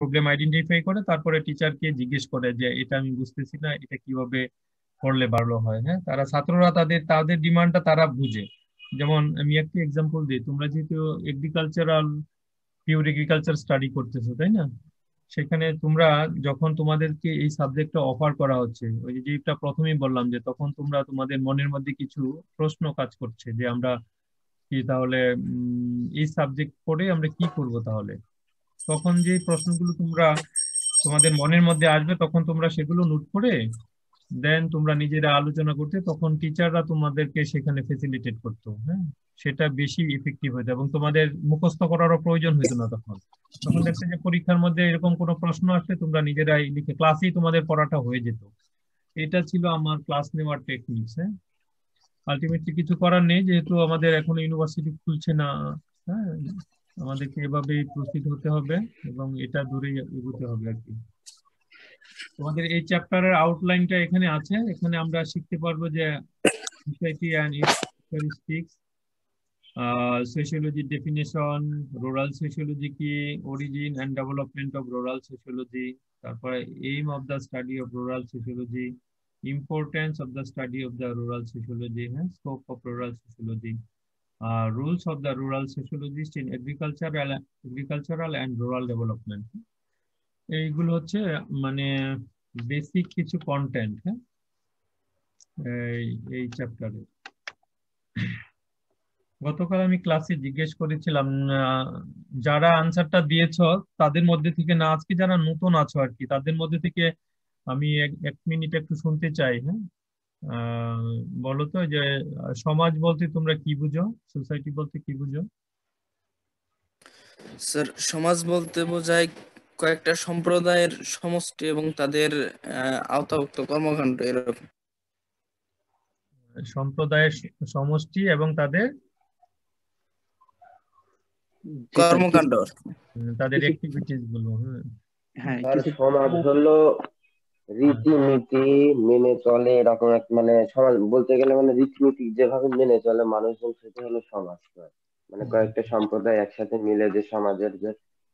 Problem identify করে তারপরে টিচারকে জিজ্ঞেস করে যে এটা আমি বুঝতেছি না, এটা কিভাবে করলে ভালো হয়। হ্যাঁ, তারা ছাত্ররা তাদের তাদের ডিমান্ডটা তারা বুঝে। যেমন আমি একটি এক্সাম্পল দিই, তোমরা যেহেতু এগ্রিকালচারাল পিওর এগ্রিকালচার স্টাডি করতেছো তাই না, সেখানে তোমরা যখন তোমাদেরকে এই সাবজেক্টটা অফার করা হচ্ছে, ওই যে যেটা প্রথমেই বললাম যে তখন তোমরা তোমাদের মনের মধ্যে কিছু প্রশ্ন কাজ করছে যে আমরা কি তাহলে এই সাবজেক্ট পড়ে আমরা কি করব তাহলে। তখন যে প্রশ্নগুলো তোমাদের মনের মধ্যে আসবে তখন তোমরা সেগুলো নোট করে দেন তোমরা নিজেরা আলোচনা করতে, তখন টিচাররা তোমাদেরকে সেখানে ফেসিলিটেট করতো। হ্যাঁ, সেটা বেশি ইফেক্টিভ হতো এবং তোমাদের মুখস্থ করারও প্রয়োজন হতো না তখন। তখন দেখতে যে পরীক্ষার মধ্যে এরকম কোনো প্রশ্ন আসলে তোমরা নিজেরাই লিখে ক্লাসেই তোমাদের পড়াটা হয়ে যেত। এটা ছিল আমার ক্লাস নেওয়ার টেকনিক্স। হ্যাঁ, আলটিমেটলি কিছু করার নেই, যেহেতু আমাদের এখনো ইউনিভার্সিটি খুলছে না। হ্যাঁ, আমাদেরকে এভাবেই প্রস্তুত হতে হবে এবং এটা ধরেই এগোতে হবে আর কি। তোমাদের এই চ্যাপ্টারের আউটলাইনটা এখানে আছে, এখানে আমরা শিখতে পারবো যে society and its characteristics, sociology definition, rural sociology কি, origin and development of rural sociology, তারপরে aim of the study of rural sociology, importance of the study of the rural sociology, হ্যাঁ, scope of rural sociology, rules of the rural sociologist in agricultural and rural development। এইগুলো হচ্ছে মানে basic কিছু content. হ্যাঁ, এই এই চ্যাপ্টারে গতকাল আমি ক্লাসে জিজ্ঞেস করেছিলাম, যারা আনসারটা দিয়েছো তাদের মধ্যে থেকে, না আজকে যারা নতুন আছো আর কি, তাদের মধ্যে থেকে আমি এক মিনিট একটু শুনতে চাই। হ্যাঁ, আহ, বলো তো যে সমাজ বলতে তোমরা কি বুঝো, সোসাইটি বলতে কি বুঝো? স্যার, সমাজ বলতে বোঝায় কয়েকটা সম্প্রদায়ের সমষ্টি এবং তাদের আওতাভুক্ত কর্মকাণ্ড এরকম। সম্প্রদায়ের সমষ্টি এবং তাদের জি স্যার, কর্মকাণ্ড। তাদের কিছু অ্যাক্টিভিটিস গুলো। হ্যাঁ, হ্যাঁ আর কিছু সমাজ হলো রীতিনীতি মেনে চলে এরকম এক, মানে সমাজ বলতে গেলে মানে রীতিনীতি যেভাবে মেনে চলে মানুষজন, সেটা হলো সমাজ। মানে কয়েকটা সম্প্রদায় একসাথে মিলে যে সমাজের যে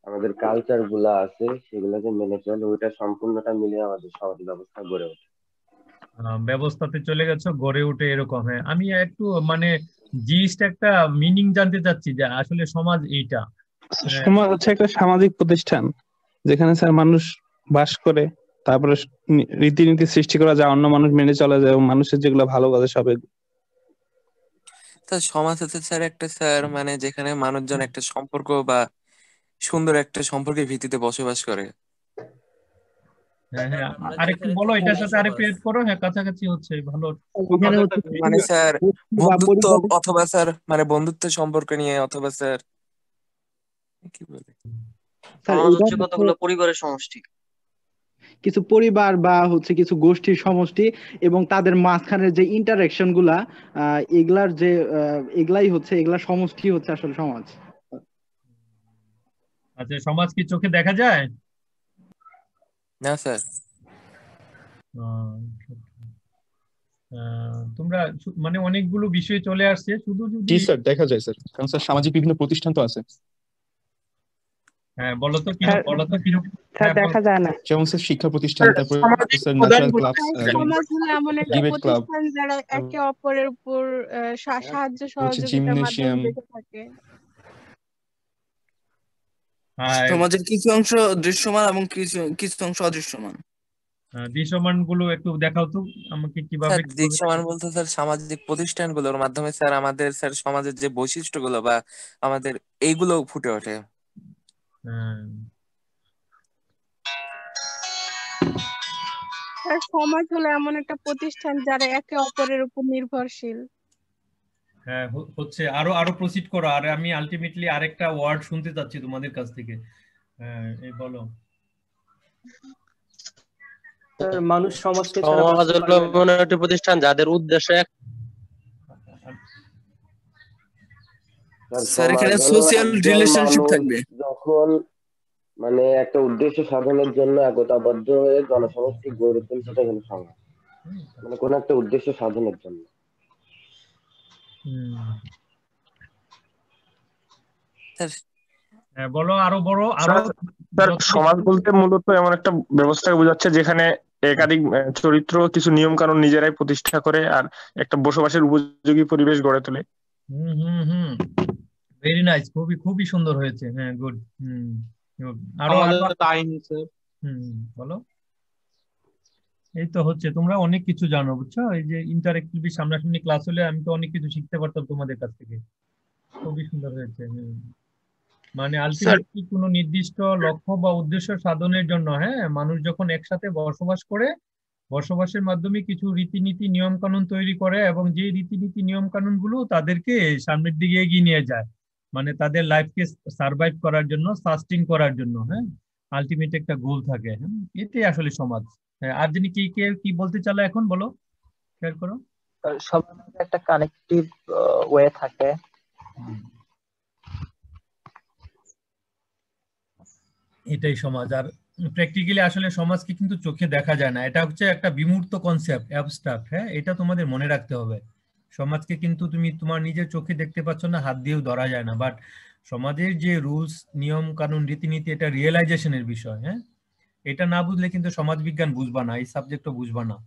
আমাদের কালচার গুলা আছে সেগুলোকে মেনে চলে, ওইটা সম্পূর্ণটা মিলে আমাদের সমাজ ব্যবস্থা গড়ে ওঠে। ব্যবস্থাতে চলে গেছো গড়ে উঠে এরকম। হ্যাঁ, আমি একটু মানে জিনিসটা একটা মিনিং জানতে চাচ্ছি যে আসলে সমাজ এইটা। সমাজ হচ্ছে একটা সামাজিক প্রতিষ্ঠান যেখানে স্যার মানুষ বাস করে, তারপরে রীতিনীতি সৃষ্টি করা যায়, অন্য মানুষ মেনে চলা যায় এবং মানুষের যেগুলো ভালো কাজে সব স্যার, সমাজ হচ্ছে স্যার একটা স্যার মানে যেখানে মানুষজন একটা সম্পর্ক বা সুন্দর একটা সম্পর্কের ভিত্তিতে বসবাস করে। হ্যাঁ হ্যাঁ, আমরা আরেকটু যেখানে বলো, থাকি এটার এই সাথে আরেকটু সমাজ। এড করো। হ্যাঁ, কাছাকাছি হচ্ছে ভালো। এখানে হচ্ছে মানে স্যার গোষ্ঠী বা বন্ধুত্ব, পরিবারের অথবা স্যার মানে বন্ধুত্ব সম্পর্ক নিয়ে, অথবা স্যার কি বলে, স্যার সমাজ এইটা হচ্ছে হচ্ছে কতগুলো পরিবারের সমষ্টি। কিছু পরিবার বা হচ্ছে কিছু গোষ্ঠীর সমষ্টি এবং তাদের মাঝখানের যে ইন্টারাকশন গুলা, এগুলার যে এগুলাই হচ্ছে, এগুলা সমষ্টি হচ্ছে আসলে সমাজ। আচ্ছা, সমাজ কি চোখে দেখা যায়? না স্যার। আহ, তোমরা মানে অনেকগুলো বিষয় চলে আসছে, শুধু যদি জি স্যার, দেখা যায় স্যার, কারণ স্যার সামাজিক বিভিন্ন প্রতিষ্ঠান তো আছে। হ্যাঁ বলো তো স্যার কিরকম। স্যার হ্যাঁ দেখা যায় না। যেমন স্যার শিক্ষা প্রতিষ্ঠান, তারপরে সামাজিক স্যার প্রধান ন্যাচারাল ক্লাবস, যেমন সমাজ হলো এমন একটা ডিবেট ক্লাব, প্রতিষ্ঠান যারা একে অপরের উপর সাহায্য হচ্ছে সহযোগিতার মাধ্যমে জিমনেশিয়াম। বেঁচে থাকে। হ্যাঁ, সমাজের কিছু অংশ দৃশ্যমান এবং কিছু কিছু অংশ অদৃশ্যমান। দৃশ্যমান গুলো একটু দেখাও তো আমাকে, কিভাবে স্যার, কিভাবে দৃশ্যমান বলতে স্যার সামাজিক প্রতিষ্ঠানগুলোর মাধ্যমে স্যার আমাদের স্যার সমাজের যে বৈশিষ্ট্যগুলো বা আমাদের এইগুলো ফুটে ওঠে। হ্যাঁ, আর সমাজ হলো এমন একটা প্রতিষ্ঠান যারা একে অপরের উপর নির্ভরশীল। হ্যাঁ, হচ্ছে। আরো আরো প্রসিড করো, আর আমি আলটিমেটলি আরেকটা ওয়ার্ড শুনতে চাচ্ছি তোমাদের কাছ থেকে। হ্যাঁ, এই বলো। মানুষ সমাজকে ছাড়া সমাজ বাঁচতে হলো পারবে না। এমন একটি প্রতিষ্ঠান যাদের উদ্দেশ্য স্যার, সমাজ এখানে হলো সোশিয়াল একদল রিলেশনশিপ মানুষ থাকবে। যখন মানে একটা উদ্দেশ্য সাধনের জন্য একতাবদ্ধ হয়ে জনসমষ্টি গড়ে তোলে, সেটা হলো সমাজ। মানে কোন একটা উদ্দেশ্য সাধনের জন্য। স্যার হ্যাঁ, বলো আরো বড়, আরো স্যার স্যার যত সমাজ বেশি। বলতে মূলত এমন একটা ব্যবস্থাকে বোঝাচ্ছে যেখানে একাধিক চরিত্র কিছু নিয়ম কানুন নিজেরাই প্রতিষ্ঠা করে আর একটা বসবাসের উপযোগী পরিবেশ গড়ে তোলে। হুম হুম হুম, ভেরি নাইস, খুবই খুবই সুন্দর হয়েছে। হ্যাঁ, গুড। হুম, good. আরো আমাদের আরো টাইম স্যার। বলো। এই তো হচ্ছে, তোমরা অনেক কিছু জানো বুঝছো, এই যে ইন্টারেক্টিভ সামনাসামনি ক্লাস হলে আমি তো অনেক কিছু শিখতে পারতাম তোমাদের কাছ থেকে। খুবই সুন্দর হয়েছে। মানে স্যার আলটিমেটলি কোনো নির্দিষ্ট লক্ষ্য বা উদ্দেশ্য সাধনের জন্য, হ্যাঁ, মানুষ যখন একসাথে বসবাস করে, বসবাসের মাধ্যমে কিছু রীতিনীতি নিয়ম কানুন তৈরি করে, এবং যে রীতিনীতি নিয়ম কানুন গুলো তাদেরকে সামনের দিকে এগিয়ে নিয়ে যায়, মানে তাদের লাইফকে সার্ভাইভ করার জন্য, সাস্টেইন করার জন্য, হ্যাঁ, আলটিমেট একটা গোল থাকে। হ্যাঁ, এটাই আসলে সমাজ। হ্যাঁ, আর যিনি কি কে কি বলতে চাইলো এখন বলো, শেয়ার করো। সবার মধ্যে একটা কানেক্টিভ ওয়ে থাকে। এটাই সমাজ। আর প্র্যাকটিক্যালি আসলে সমাজকে কিন্তু চোখে দেখা যায় না, এটা হচ্ছে একটা বিমূর্ত কনসেপ্ট, অ্যাবস্ট্রাক্ট। হ্যাঁ, এটা তোমাদের মনে রাখতে হবে। সমাজকে কিন্তু তুমি তোমার নিজের চোখে দেখতে পাচ্ছ না, হাত দিয়েও ধরা যায় না, বাট সমাজের যে রুলস, নিয়ম কানুন, রীতিনীতি, এটা রিয়েলাইজেশনের বিষয়। হ্যাঁ, এটা না বুঝলে কিন্তু সমাজ বিজ্ঞান বুঝবা না, এই সাবজেক্টও বুঝবা না,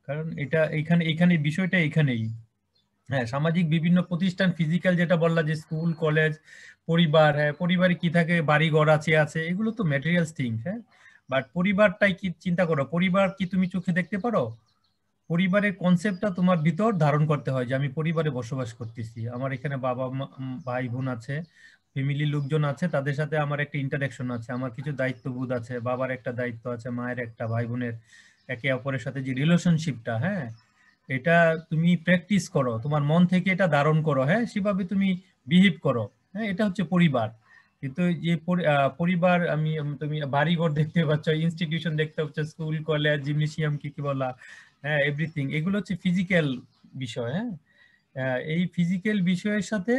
কারণ এটা এখানে এখানে বিষয়টা এখানেই। হ্যাঁ, সামাজিক বিভিন্ন প্রতিষ্ঠান, ফিজিক্যাল যেটা বললা যে স্কুল কলেজ পরিবার, হ্যাঁ, পরিবারে কি থাকে, বাড়ি ঘর আছে আছে, এগুলো তো ম্যাটেরিয়ালস থিংস। হ্যাঁ, বাট পরিবারটাই কি চিন্তা করো, পরিবার কি তুমি চোখে দেখতে পারো? পরিবারের কনসেপ্টটা তোমার ভিতর ধারণ করতে হয়, যে আমি পরিবারে বসবাস করতেছি, আমার এখানে বাবা ভাই বোন আছে, ফ্যামিলির লোকজন আছে, তাদের সাথে আমার একটা ইন্টারাকশন আছে, আমার কিছু দায়িত্ববোধ আছে, বাবার একটা দায়িত্ব আছে, মায়ের একটা, ভাই বোনের একে অপরের সাথে যে রিলেশনশিপটা, হ্যাঁ, এটা তুমি প্র্যাকটিস করো, তোমার মন থেকে এটা ধারণ করো, হ্যাঁ, সেভাবে তুমি বিহেভ করো। হ্যাঁ, এটা হচ্ছে পরিবার। কিন্তু যে পরিবার, তুমি বাড়িঘর দেখতে পাচ্ছ, ইনস্টিটিউশন দেখতে পাচ্ছ, স্কুল কলেজ জিমনেসিয়াম কি কি বলা, হ্যাঁ, এভরিথিং, এগুলো হচ্ছে ফিজিক্যাল বিষয়। হ্যাঁ, এই ফিজিক্যাল বিষয়ের সাথে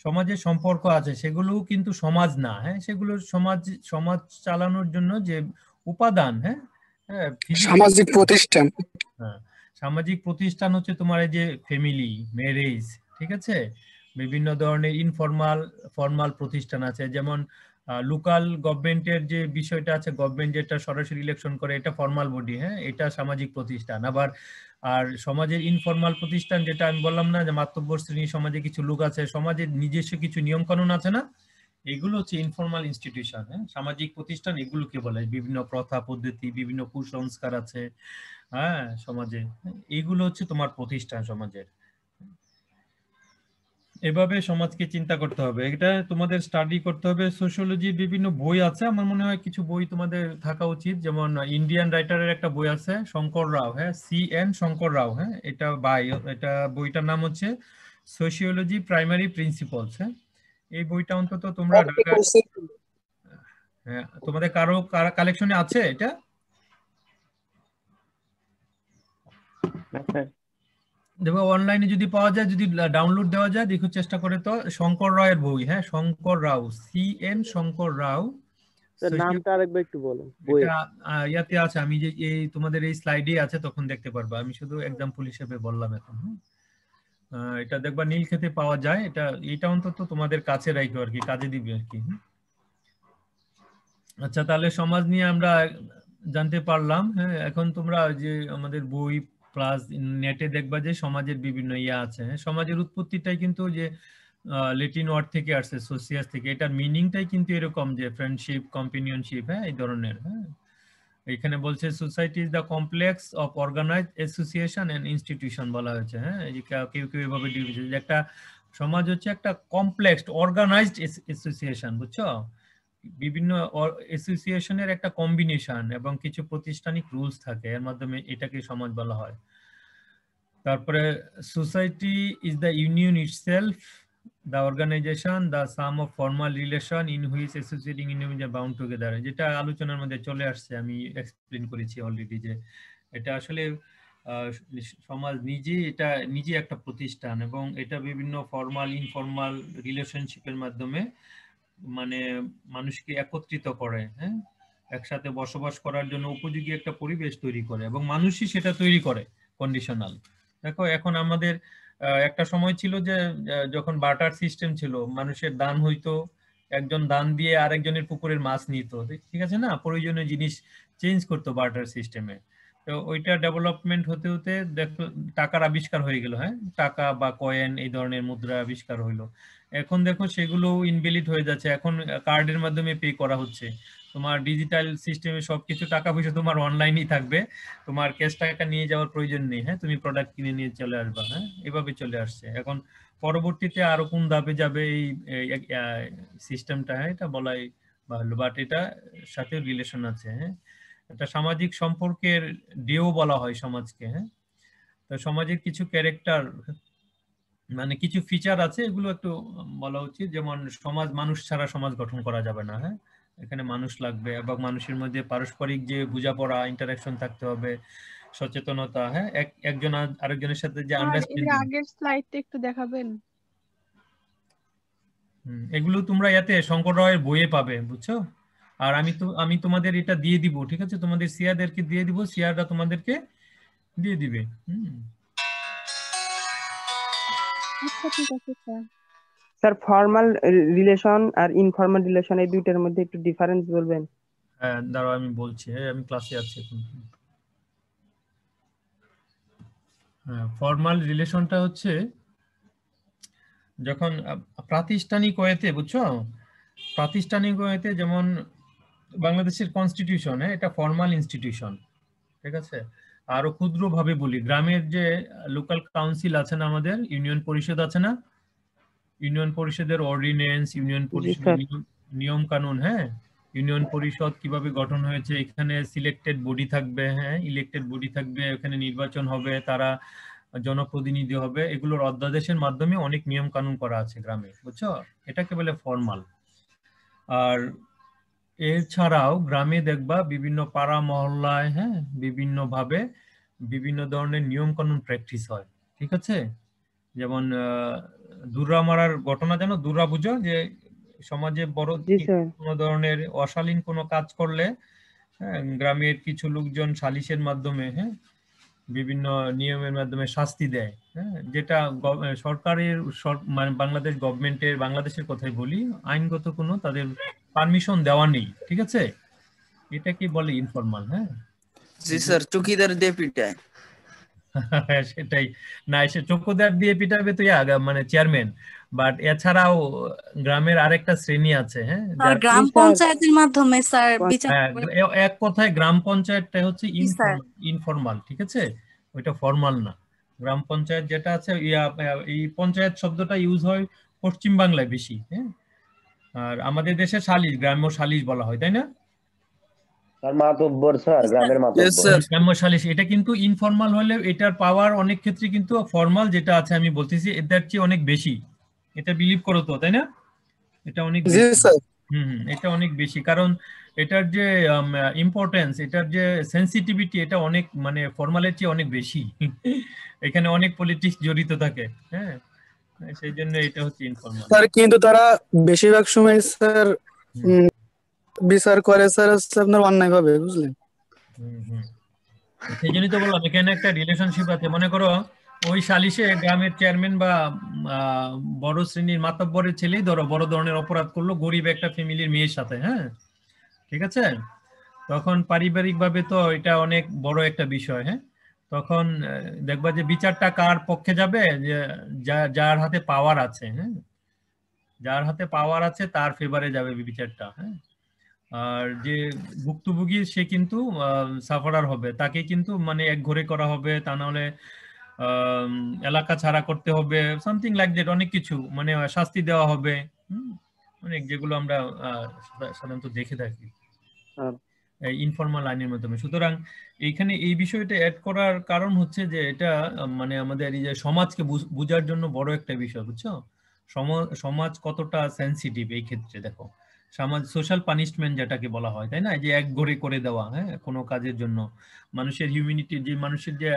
সমাজের সম্পর্ক আছে, সেগুলোও কিন্তু সমাজ না। হ্যাঁ, সেগুলো সমাজ, সমাজ চালানোর জন্য যে উপাদান, হ্যাঁ, হ্যাঁ, সামাজিক প্রতিষ্ঠান। হ্যাঁ, সামাজিক প্রতিষ্ঠান হচ্ছে তোমার এই যে ফ্যামিলি, ম্যারেজ, ঠিক আছে, বিভিন্ন ধরনের ইনফরমাল ফর্মাল প্রতিষ্ঠান আছে, যেমন লোকাল গভর্নমেন্টের যে বিষয়টা আছে, গভর্নমেন্ট যেটা সরাসরি ইলেকশন করে, এটা ফর্মাল বডি। হ্যাঁ, এটা সামাজিক প্রতিষ্ঠান। আবার আর সমাজের ইনফরমাল প্রতিষ্ঠান, যেটা আমি বললাম না, যে মাতব্বর শ্রেণী সমাজে কিছু লোক আছে, সমাজের নিজস্ব কিছু নিয়ম কানুন আছে না, এগুলো হচ্ছে ইনফরমাল ইনস্টিটিউশন। হ্যাঁ, সামাজিক প্রতিষ্ঠান এগুলোকে বলে, বিভিন্ন প্রথা পদ্ধতি, বিভিন্ন কুসংস্কার আছে, হ্যাঁ, সমাজে, এইগুলো হচ্ছে তোমার প্রতিষ্ঠান সমাজের। এভাবে সমাজকে চিন্তা করতে হবে, এটা তোমাদের স্টাডি করতে হবে। সোশিওলজির বিভিন্ন বই আছে, আমার মনে হয় কিছু বই তোমাদের থাকা উচিত, যেমন ইন্ডিয়ান রাইটারের একটা বই আছে শঙ্কর রাও, হ্যাঁ, CN শঙ্কর রাও, হ্যাঁ, এটা এটা বইটার নাম হচ্ছে সোশিওলজি প্রাইমারি প্রিন্সিপলস। হ্যাঁ, এই বইটা অন্তত তোমরা হ্যাঁ, তোমাদের কারো কালেকশনে আছে এটা? দেখো অনলাইনে যদি পাওয়া যায়, যদি ডাউনলোড দেওয়া যায়, দেখো চেষ্টা করে। তো শঙ্কর রায়ের বই, হ্যাঁ, শঙ্কর রাও, CN শঙ্কর রাও, নামটা আরেকবার একটু বলেন। এটা ইয়াতে আছে, আমি যে এই তোমাদের এই স্লাইডে আছে, তখন দেখতে পারবা, আমি শুধু এক্সাম্পল হিসেবে বললাম এখন। এটা দেখবা নীলক্ষেতে পাওয়া যায়, এটা অন্তত তোমাদের কাছে রাখো আর কি, কাজে দিবে আর কি। আচ্ছা, তাহলে সমাজ নিয়ে আমরা জানতে পারলাম। হ্যাঁ, এখন তোমরা যে আমাদের বই প্লাস নেটে দেখবা যে সমাজের বিভিন্ন ইয়া আছে। হ্যাঁ, সমাজের উৎপত্তিটাই কিন্তু যে ল্যাটিন ওয়ার্ড থেকে আসছে, সোসিয়াস থেকে, এটার মিনিংটাই কিন্তু এরকম, যে ফ্রেন্ডশিপ, কম্পেনিয়নশিপ, হ্যাঁ, এই ধরনের। হ্যাঁ, এখানে বলছে society is the complex of organized association and institution বলা হয়েছে। হ্যাঁ, এই যে কেউ কেউ এভাবে ডিভিশন, যে একটা সমাজ হচ্ছে একটা কমপ্লেক্স অর্গানাইজড অ্যাসোসিয়েশন, বুঝছো, বিভিন্ন অ্যাসোসিয়েশনের একটা কম্বিনেশন, এবং কিছু প্রাতিষ্ঠানিক রুলস থাকে, এর মাধ্যমে এটাকে সমাজ বলা হয়। তারপরে society is the union itself, the organization, the sum of formal relation in which associating individuals are bound together, যেটা আলোচনার মধ্যে চলে আসছে, আমি এক্সপ্লেন করেছি অলরেডি, যে এটা আসলে সমাজ এটা নিজে একটা প্রতিষ্ঠান, এবং এটা বিভিন্ন ফর্মাল ইনফর্মাল রিলেশনশিপের মাধ্যমে মানে মানুষকে একত্রিত করে, হ্যাঁ, একসাথে বসবাস করার জন্য উপযোগী একটা পরিবেশ তৈরি করে, এবং মানুষই সেটা তৈরি করে, কন্ডিশনাল। দেখো এখন আমাদের একটা সময় ছিল যে যখন বার্টার সিস্টেম ছিল, মানুষের দান হইতো, একজন দান দিয়ে আরেকজনের পুকুরের মাছ নিত, ঠিক আছে না, প্রয়োজনীয় জিনিস চেঞ্জ করতো বার্টার সিস্টেমে। তো ওইটা ডেভেলপমেন্ট হতে হতে দেখো টাকার আবিষ্কার হয়ে গেল, হ্যাঁ, টাকা বা কয়েন এই ধরনের মুদ্রা আবিষ্কার হইলো। এখন দেখো সেগুলো ইনভ্যালিড হয়ে যাচ্ছে, এখন কার্ডের মাধ্যমে পে করা হচ্ছে। তোমার ডিজিটাল সিস্টেমে সবকিছু টাকা পয়সা তোমার অনলাইনই থাকবে, তোমার ক্যাশ টাকা নিয়ে যাওয়ার প্রয়োজন নেই, হ্যাঁ, তুমি প্রোডাক্ট কিনে নিয়ে চলে আসবা, হ্যাঁ, এভাবে চলে আসছে। এখন পরবর্তীতে আরো কোন ধাপে যাবে এই সিস্টেমটা, হ্যাঁ, এটা বলাই ভালো, বাট এটা সাথে রিলেশন আছে, হ্যাঁ, এটা সামাজিক সম্পর্কের ডেও বলা হয় সমাজকে, হ্যাঁ। তো সমাজের কিছু ক্যারেক্টার মানে কিছু ফিচার আছে, এগুলো একটু বলা উচিত। যেমন সমাজ, মানুষ ছাড়া সমাজ গঠন করা যাবে না, হ্যাঁ, এখানে মানুষ লাগবে এবং মানুষের মধ্যে পারস্পরিক যে বোঝাপড়া, ইন্টারাকশন থাকতে হবে, সচেতনতা, হ্যাঁ, একজন আরেকজনের সাথে যে আর এর আন্ডারস্ট্যান্ডিং, আগের স্লাইডটা একটু দেখাবেন? এগুলো তোমরা এতে শঙ্কর রায়ের বইয়ে পাবে, বুঝছো। আর আমি তোমাদের এটা দিয়ে দিব, ঠিক আছে, তোমাদের সিয়ারদেরকে দিয়ে দিব, সিয়াররা তোমাদেরকে দিয়ে দিবে। আচ্ছা ঠিক আছে স্যার। স্যার ফর্মাল রিলেশন আর ইনফর্মাল রিলেশন এই দুইটার মধ্যে একটু ডিফারেন্স বলবেন? হ্যাঁ দাঁড়াও আমি বলছি, হ্যাঁ আমি ক্লাসে আছি এখন। হ্যাঁ, ফর্মাল রিলেশনটা হচ্ছে যখন প্রাতিষ্ঠানিক ওয়েতে, বুঝছো, প্রাতিষ্ঠানিক ওয়েতে, যেমন বাংলাদেশের কনস্টিটিউশন, এটা ফর্মাল ইনস্টিটিউশন, ঠিক আছে। আরো ক্ষুদ্রভাবে বলি, গ্রামের যে লোকাল কাউন্সিল আছে না, আমাদের ইউনিয়ন পরিষদ আছে না, ইউনিয়ন পরিষদের অর্ডিন্যান্স, ইউনিয়ন পরিষদের নিয়ম কানুন, হ্যাঁ, ইউনিয়ন পরিষদ কিভাবে গঠন হয়েছে, এখানে সিলেক্টেড বডি থাকবে, হ্যাঁ, ইলেক্টেড বডি থাকবে, এখানে নির্বাচন হবে, তারা জনপ্রতিনিধি হবে, এগুলোর অধ্যাদেশের মাধ্যমে অনেক নিয়ম কানুন করা আছে গ্রামে, বুঝছো, এটাকে বলে ফর্মাল। আর এছাড়াও গ্রামে দেখবা বিভিন্ন পাড়া মহল্লায়, হ্যাঁ, বিভিন্ন ভাবে বিভিন্ন ধরনের নিয়ম কানুন প্র্যাকটিস হয়, ঠিক আছে। যেমন দুর্রা মারার ঘটনা, জানো, দুর্রা বুঝো, যে সমাজে বড় কোনো ধরনের অশালীন কোনো কাজ করলে, হ্যাঁ, গ্রামের কিছু লোকজন সালিশের মাধ্যমে, হ্যাঁ, বিভিন্ন নিয়মের মাধ্যমে শাস্তি দেয়, হ্যাঁ, যেটা সরকারের মানে বাংলাদেশ গভর্নমেন্টের, বাংলাদেশের কথাই বলি, আইনগত কোনো তাদের পারমিশন দেওয়া নেই, ঠিক আছে, এটা কি বলে ইনফরমাল, হ্যাঁ। জি স্যার, চৌকিদার দিয়ে পিটায়। সেটাই না, সে চৌকিদার দিয়ে পিটাবে তো মানে চেয়ারম্যান, বাট এছাড়াও গ্রামের আরেকটা শ্রেণী আছে, হ্যাঁ, গ্রাম পঞ্চায়েতের মাধ্যমে স্যার বিচার, এক কথায় গ্রাম পঞ্চায়েতটা হচ্ছে ইনফরমাল, ঠিক আছে, ওইটা ফর্মাল না। গ্রাম পঞ্চায়েত যেটা আছে, এই পঞ্চায়েত শব্দটা ইউজ হয় পশ্চিম বাংলায় বেশি, হ্যাঁ, আর আমাদের দেশে সালিশ, গ্রাম্য সালিশ বলা হয়, তাই না স্যার? মাতব্বর স্যার, গ্রামের মাতব্বর, গ্রাম্য সালিশ। এটা কিন্তু ইনফরমাল হলে এটার পাওয়ার অনেক ক্ষেত্রে কিন্তু ফর্মাল যেটা আছে আমি বলতেছি এটার চেয়ে অনেক বেশি, এটা বিলিভ করো তো, তাই না, এটা অনেক এটা অনেক বেশি, কারণ এটার যে ইম্পর্টেন্স, এটার যে সেন্সিটিভিটি, এটা অনেক মানে ফর্মালের চেয়ে অনেক বেশি। এখানে অনেক পলিটিক্স জড়িত থাকে, হ্যাঁ, সেই জন্য এটা হচ্ছে ইনফরমাল। স্যার কিন্তু তারা বেশিরভাগ সময় স্যার বিচার করে স্যার আপনার অন্যায় ভাবে, বুঝলেন। সেই জন্যই তো বললাম এখানে একটা রিলেশনশিপ আছে। মনে করো ওই সালিশে গ্রামের চেয়ারম্যান বা বড় শ্রেণীর মাতব্বরের ছেলেই ধরো বড় ধরনের অপরাধ করলো গরিব একটা ফ্যামিলির মেয়ের সাথে, হ্যাঁ, ঠিক আছে, তখন পারিবারিক ভাবে তো এটা অনেক বড় একটা বিষয়, হ্যাঁ, তখন দেখবা যে বিচারটা কার পক্ষে যাবে, যে যার হাতে পাওয়ার আছে, হ্যাঁ, যার হাতে পাওয়ার আছে তার ফেভারে যাবে বিচারটা, হ্যাঁ, আর যে ভুক্তভোগী সে কিন্তু সাফারার হবে, তাকে কিন্তু মানে একঘরে করা হবে, তা নাহলে এলাকা ছাড়া করতে হবে, সামথিং লাইক দ্যাট, অনেক কিছু মানে শাস্তি দেওয়া হবে, অনেক, যেগুলো আমরা সাধারণত দেখে থাকি ইনফরমাল আইনের মাধ্যমে। সুতরাং এইখানে এই বিষয়টা অ্যাড করার কারণ হচ্ছে যে এটা মানে আমাদের এই যে সমাজকে বোঝার জন্য বড় একটা বিষয়, বুঝছো, সমাজ কতটা সেন্সিটিভ এই ক্ষেত্রে। দেখো সমাজ সোশ্যাল পানিশমেন্ট যেটাকে বলা হয়, তাই না, যে একঘরে করে দেওয়া, হ্যাঁ, কোনো কাজের জন্য মানুষের হিউম্যানিটি, যে মানুষের যে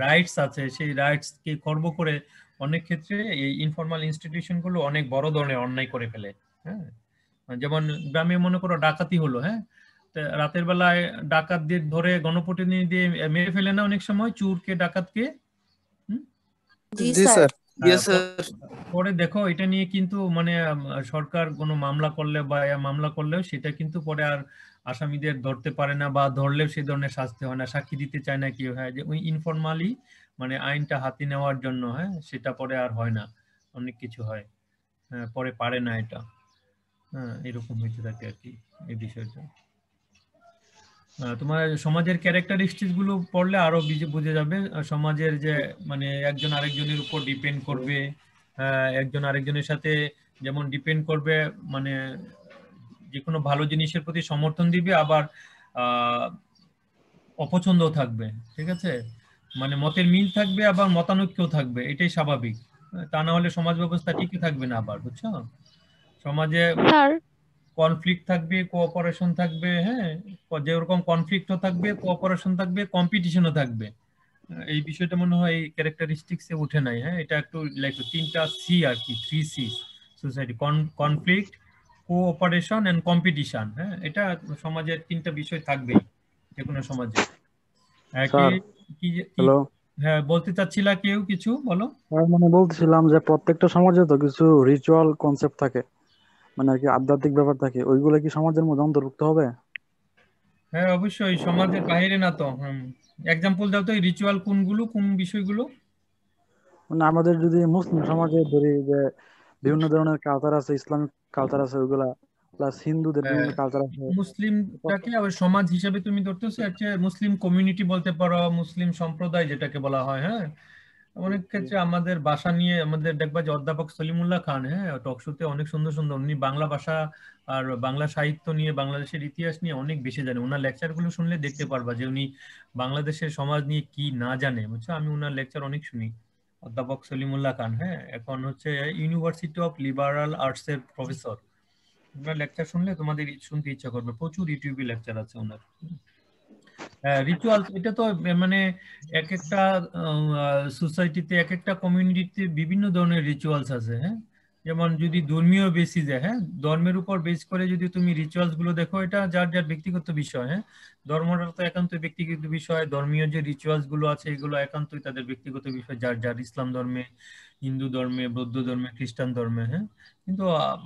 রাইটস আছে, সেই রাইটস কে খর্ব করে অনেক ক্ষেত্রে এই ইনফরমাল ইনস্টিটিউশন গুলো অনেক বড় ধরনের অন্যায় করে ফেলে, হ্যাঁ। যেমন গ্রামে মনে করো ডাকাতি হলো, হ্যাঁ, রাতের বেলায় ডাকাতদের ধরে গণপ্রতিনিধি দিয়ে মেরে ফেলে না অনেক সময়, চুরকে ডাকাতকে। জি স্যার, ইয়েস স্যার। পরে দেখো এটা নিয়ে কিন্তু মানে সরকার কোনো মামলা করলে বা মামলা করলেও সেটা কিন্তু পরে আর আসামিদের ধরতে পারে না, বা ধরলেও সেই ধরনের শাস্তি হয় না, সাক্ষী দিতে চায় না কেউ। হ্যাঁ, যে ওই ইনফরমালি মানে আইনটা হাতে নেওয়ার জন্য, হ্যাঁ, সেটা পরে আর হয় না, অনেক কিছু হয়, হ্যাঁ, পরে পারে না এটা। হ্যাঁ, এরকম হইতে থাকে আর কি এই বিষয়টা। তোমার সমাজের ক্যারেক্টারিস্টিক্স গুলো পড়লে আরো বুঝে যাবে সমাজের যে মানে একজন আরেকজনের উপর ডিপেন্ড করবে, একজন আরেকজনের সাথে যেমন ডিপেন্ড করবে, মানে যে কোনো ভালো জিনিসের প্রতি সমর্থন দিবে, আবার অপছন্দ থাকবে, ঠিক আছে, মানে মতের মিল থাকবে আবার মতানৈক্য থাকবে, এটাই স্বাভাবিক। তা না হলে সমাজ ব্যবস্থা টিকে থাকবে না। আবার বুঝছো, সমাজে কনফ্লিক্ট থাকবে, কোঅপারেশন থাকবে, হ্যাঁ, যেরকম কনফ্লিক্টও থাকবে, কোঅপারেশন থাকবে, কম্পিটিশনও থাকবে। এই বিষয়টা মনে হয় এই ক্যারেক্টারিস্টিক্সে উঠে নাই। হ্যাঁ, এটা একটু লেখো, 3টা সি আর কি, 3 C society: conflict, cooperation and competition. হ্যাঁ, এটা সমাজের 3টা বিষয় থাকবেই যে কোনো সমাজে। হ্যালো, হ্যাঁ, বলতে চাচ্ছিলা কেউ কিছু বলো? মানে বলতেছিলাম যে প্রত্যেকটা সমাজে তো কিছু রিচুয়াল কনসেপ্ট থাকে, মানে আর কি আধ্যাত্মিক ব্যাপার থাকে, ওইগুলো কি সমাজের মধ্যে অন্তর্ভুক্ত হবে? হ্যাঁ, অবশ্যই, সমাজের বাইরে না তো। এক্সাম্পল দাও তো, এই রিচুয়াল কোনগুলো, কোন বিষয়গুলো? মানে আমাদের যদি মুসলিম সমাজে ধরি যে বিভিন্ন ধরনের কালচার আছে, ইসলামিক কালচার আছে, ওইগুলা প্লাস হিন্দুদের বিভিন্ন কালচার আছে। মুসলিমটাকে আবার সমাজ হিসেবে তুমি ধরতেছো, একটা মুসলিম কমিউনিটি বলতে পারো, মুসলিম সম্প্রদায় যেটাকে বলা হয়। হ্যাঁ, অনেক ক্ষেত্রে আমাদের ভাষা নিয়ে আমাদের দেখবা যে অধ্যাপক সলিমুল্লাহ খান, হ্যাঁ, টক শোতে অনেক সুন্দর সুন্দর, উনি বাংলা ভাষা আর বাংলা সাহিত্য নিয়ে, বাংলাদেশের ইতিহাস নিয়ে অনেক বেশি জানে। ওনার লেকচার গুলো শুনলে দেখতে পারবা যে উনি বাংলাদেশের সমাজ নিয়ে কি না জানে, বুঝছো। আমি ওনার লেকচার অনেক শুনি, অধ্যাপক সলিমুল্লাহ খান। হ্যাঁ, এখন হচ্ছে ইউনিভার্সিটি অফ লিবারাল আর্টস এর প্রফেসর। ওনার লেকচার শুনলে তোমাদের শুনতে ইচ্ছা করবে, প্রচুর ইউটিউবে লেকচার আছে ওনার। রিচুয়াল, এটা তো মানে এক একটা সোসাইটিতে, এক একটা কমিউনিটিতে বিভিন্ন ধরনের রিচুয়ালস আছে। হ্যাঁ, যেমন যদি ধর্মীয় বেসিসে, হ্যাঁ, ধর্মের উপর বেস করে যদি তুমি রিচুয়ালস গুলো দেখো, এটা যার যার ব্যক্তিগত বিষয়। হ্যাঁ, ধর্মটা তো একান্ত ব্যক্তিগত বিষয়, ধর্মীয় যে রিচুয়ালস গুলো আছে এগুলো একান্তই তাদের ব্যক্তিগত বিষয়, যার যার, ইসলাম ধর্মে, হিন্দু ধর্মে, বৌদ্ধ ধর্মে, খ্রিস্টান ধর্মে। হ্যাঁ, কিন্তু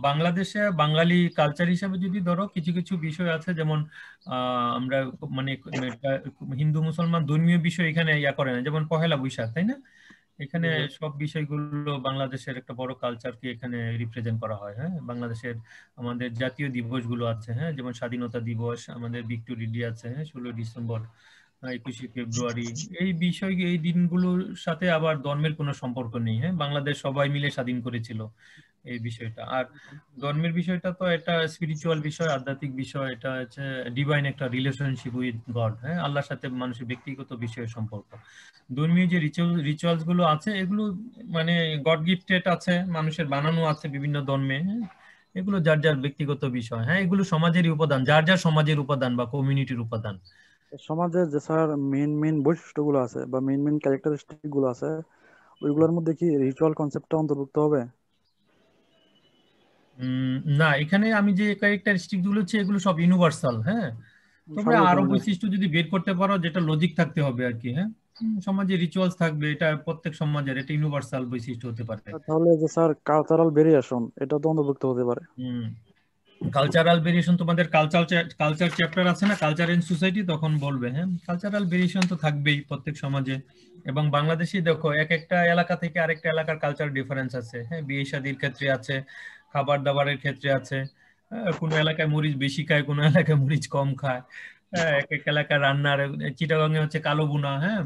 বাংলাদেশে বাঙালি কালচার হিসাবে যদি ধরো, কিছু কিছু বিষয় আছে, যেমন আমরা মানে হিন্দু মুসলমান ধর্মীয় বিষয় এখানে ইয়া করে না, যেমন পহেলা বৈশাখ, তাই না? এখানে সব বিষয়গুলো বাংলাদেশের একটা বড় কালচারকে এখানে রিপ্রেজেন্ট করা হয়। হ্যাঁ, বাংলাদেশের আমাদের জাতীয় দিবস গুলো আছে, হ্যাঁ, যেমন স্বাধীনতা দিবস, আমাদের ভিক্টোরি ডে আছে, হ্যাঁ, 16 ডিসেম্বর, 21শে ফেব্রুয়ারি। এই বিষয়, এই দিনগুলোর সাথে আবার ধর্মের কোনো সম্পর্ক নেই। হ্যাঁ, বাংলাদেশ সবাই মিলে স্বাধীন করেছিল, এই বিষয়টা। আর ধর্মের বিষয়টা তো একটা স্পিরিচুয়াল বিষয়, আধ্যাত্মিক বিষয়, এটা হচ্ছে ডিভাইন একটা রিলেশনশিপ উইথ গড। হ্যাঁ, আল্লাহর সাথে মানুষের ব্যক্তিগত বিষয়ের সম্পর্ক। ধর্মীয় যে রিচুয়ালস গুলো আছে এগুলো মানে গড গিফটেড আছে, মানুষের বানানো আছে বিভিন্ন ধর্মে। হ্যাঁ, এগুলো যার যার ব্যক্তিগত বিষয়। হ্যাঁ, এগুলো সমাজেরই উপাদান, যার যার সমাজের উপাদান বা কমিউনিটির উপাদান। সমাজের যে স্যার মেন বৈশিষ্ট্যগুলো আছে বা মেন ক্যারেক্টারিস্টিক গুলো আছে, ওইগুলোর মধ্যে কি রিচুয়াল কনসেপ্টটা অন্তর্ভুক্ত হবে? না, এখানে আমি যে ক্যারেক্টারিস্টিক গুলো হচ্ছে এগুলো সব ইউনিভার্সাল। হ্যাঁ, তোমরা আরো বৈশিষ্ট্য যদি বের করতে পারো, যেটা লজিক থাকতে হবে আর কি। হ্যাঁ, সমাজে রিচুয়ালস থাকবে, এটা প্রত্যেক সমাজের, এটা ইউনিভার্সাল বৈশিষ্ট্য হতে পারে। তাহলে যে স্যার কালচারাল ভেরিয়েশন, এটা তো অন্তর্ভুক্ত হতে পারে। কালচারাল ভেরিয়েশন, তোমাদের কালচার চ্যাপ্টার আছে না, কালচার এন্ড সোসাইটি, তখন বলবে। হ্যাঁ, কালচারাল ভেরিয়েশন তো থাকবেই প্রত্যেক সমাজে। এবং বাংলাদেশে দেখো, এক একটা এলাকা থেকে আরেকটা এলাকার কালচার ডিফারেন্স আছে। হ্যাঁ, বিয়ে শাদীর ক্ষেত্রে আছে, খাবার দাবারের ক্ষেত্রে আছে। কোনো এলাকায় মরিচ বেশি খায়, কোনো এলাকায় মরিচ কম খায়। হ্যাঁ, এক এক এলাকার রান্নার, চিটাগাং এ হচ্ছে কালো বুনা। হ্যাঁ,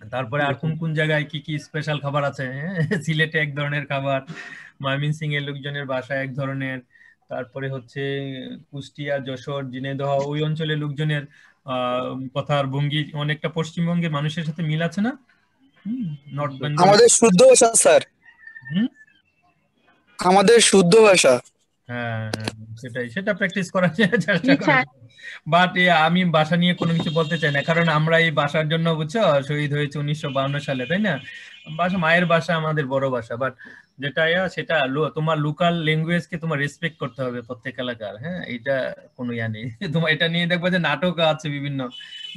তারপরে আর কোন কোন জায়গায় কি কি স্পেশাল খাবার আছে। হ্যাঁ, সিলেটে এক ধরনের খাবার, ময়মনসিংহ এর লোকজনের বাসায় এক ধরনের, তারপরে হচ্ছে কুষ্টিয়া, যশোর, ঝিনাইদহ ওই অঞ্চলের লোকজনের কথার ভঙ্গি অনেকটা পশ্চিমবঙ্গের মানুষের সাথে মিল আছে না? নর্থ বেঙ্গল আমাদের শুদ্ধ ভাষা স্যার, আমাদের শুদ্ধ ভাষা। হ্যাঁ, সেটা প্র্যাকটিস করার চেষ্টা করি। বাট আমি ভাষা নিয়ে কোনো কিছু বলতে চাই না, কারণ আমরা এই ভাষার জন্য, বুঝছো, শহীদ হয়েছে 1952 সালে, তাই না? ভাষা মায়ের ভাষা আমাদের বড় ভাষা, বাট যেটা সেটা তোমার লোকাল ল্যাঙ্গুয়েজকে তোমার রেসপেক্ট করতে হবে প্রত্যেক এলাকার। হ্যাঁ, এটা কোনো ইয়া নেই। তোমার এটা নিয়ে দেখবা যে নাটক আছে বিভিন্ন,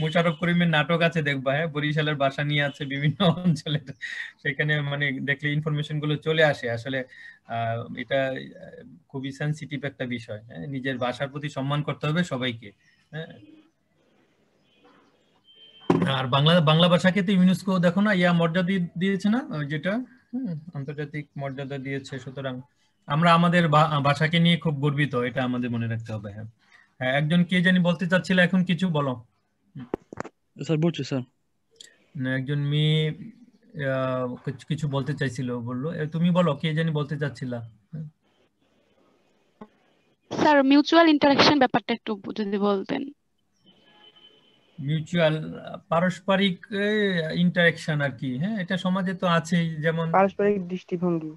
মোশাররফ করিমের নাটক আছে দেখবা, হ্যাঁ, বরিশালের ভাষা নিয়ে আছে বিভিন্ন অঞ্চলের, সেখানে মানে দেখলে ইনফরমেশন গুলো চলে আসে। আসলে এটা খুবই সেনসিটিভ একটা বিষয়। হ্যাঁ, নিজের ভাষার প্রতি সম্মান করতে হবে সবাইকে। হ্যাঁ, আর বাংলা ভাষাকে তো ইউনেস্কো দেখো না মর্যাদা দিয়েছে না, যেটা আন্তর্জাতিক মর্যাদা দিয়েছে। সুতরাং আমরা আমাদের ভাষাকে নিয়ে খুব গর্বিত, এটা আমাদের মনে রাখতে হবে। হ্যাঁ, একজন কে জানি বলতে চাচ্ছিল, এখন কিছু বলো। স্যার বলছি স্যার। একজন মেয়ে কিছু বলতে চাইছিল, বললো। তুমি বলো, কে জানি বলতে চাচ্ছিলা। স্যার মিউচুয়াল ইন্টারঅ্যাকশন ব্যাপারটা একটু যদি বলতেন। মিউচুয়াল পারস্পরিক ইন্টারেকশন আর কি। হ্যাঁ, এটা সমাজে তো আছেই, যেমন পারস্পরিক দৃষ্টিভঙ্গি।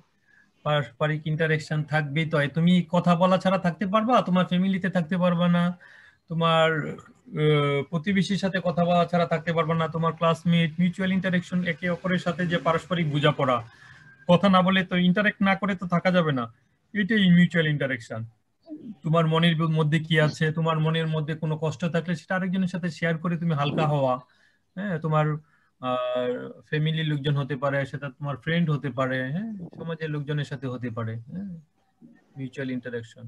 পারস্পরিক ইন্টারেকশন থাকবেই তো। তুমি কথা বলা ছাড়া থাকতে পারবা? তোমার ফ্যামিলিতে থাকতে পারবা না, তোমার প্রতিবেশীর সাথে কথা বলা ছাড়া থাকতে পারবা না, তোমার ক্লাসমেট। মিউচুয়াল ইন্টারেকশন একে অপরের সাথে যে পারস্পরিক বোঝাপড়া, কথা না বলে তো, ইন্টারেক্ট না করে তো থাকা যাবে না। এটাই মিউচুয়াল ইন্টারেকশন। তোমার মনের মধ্যে কি আছে, তোমার মনের মধ্যে কোনো কষ্ট থাকলে সেটা আরেকজনের সাথে শেয়ার করে তুমি হালকা হওয়া। হ্যাঁ, তোমার ফ্যামিলির লোকজন হতে পারে, সেটা তোমার ফ্রেন্ড হতে পারে, হ্যাঁ, সমাজের লোকজনের সাথে হতে পারে। হ্যাঁ, মিউচুয়াল ইন্টারেকশন।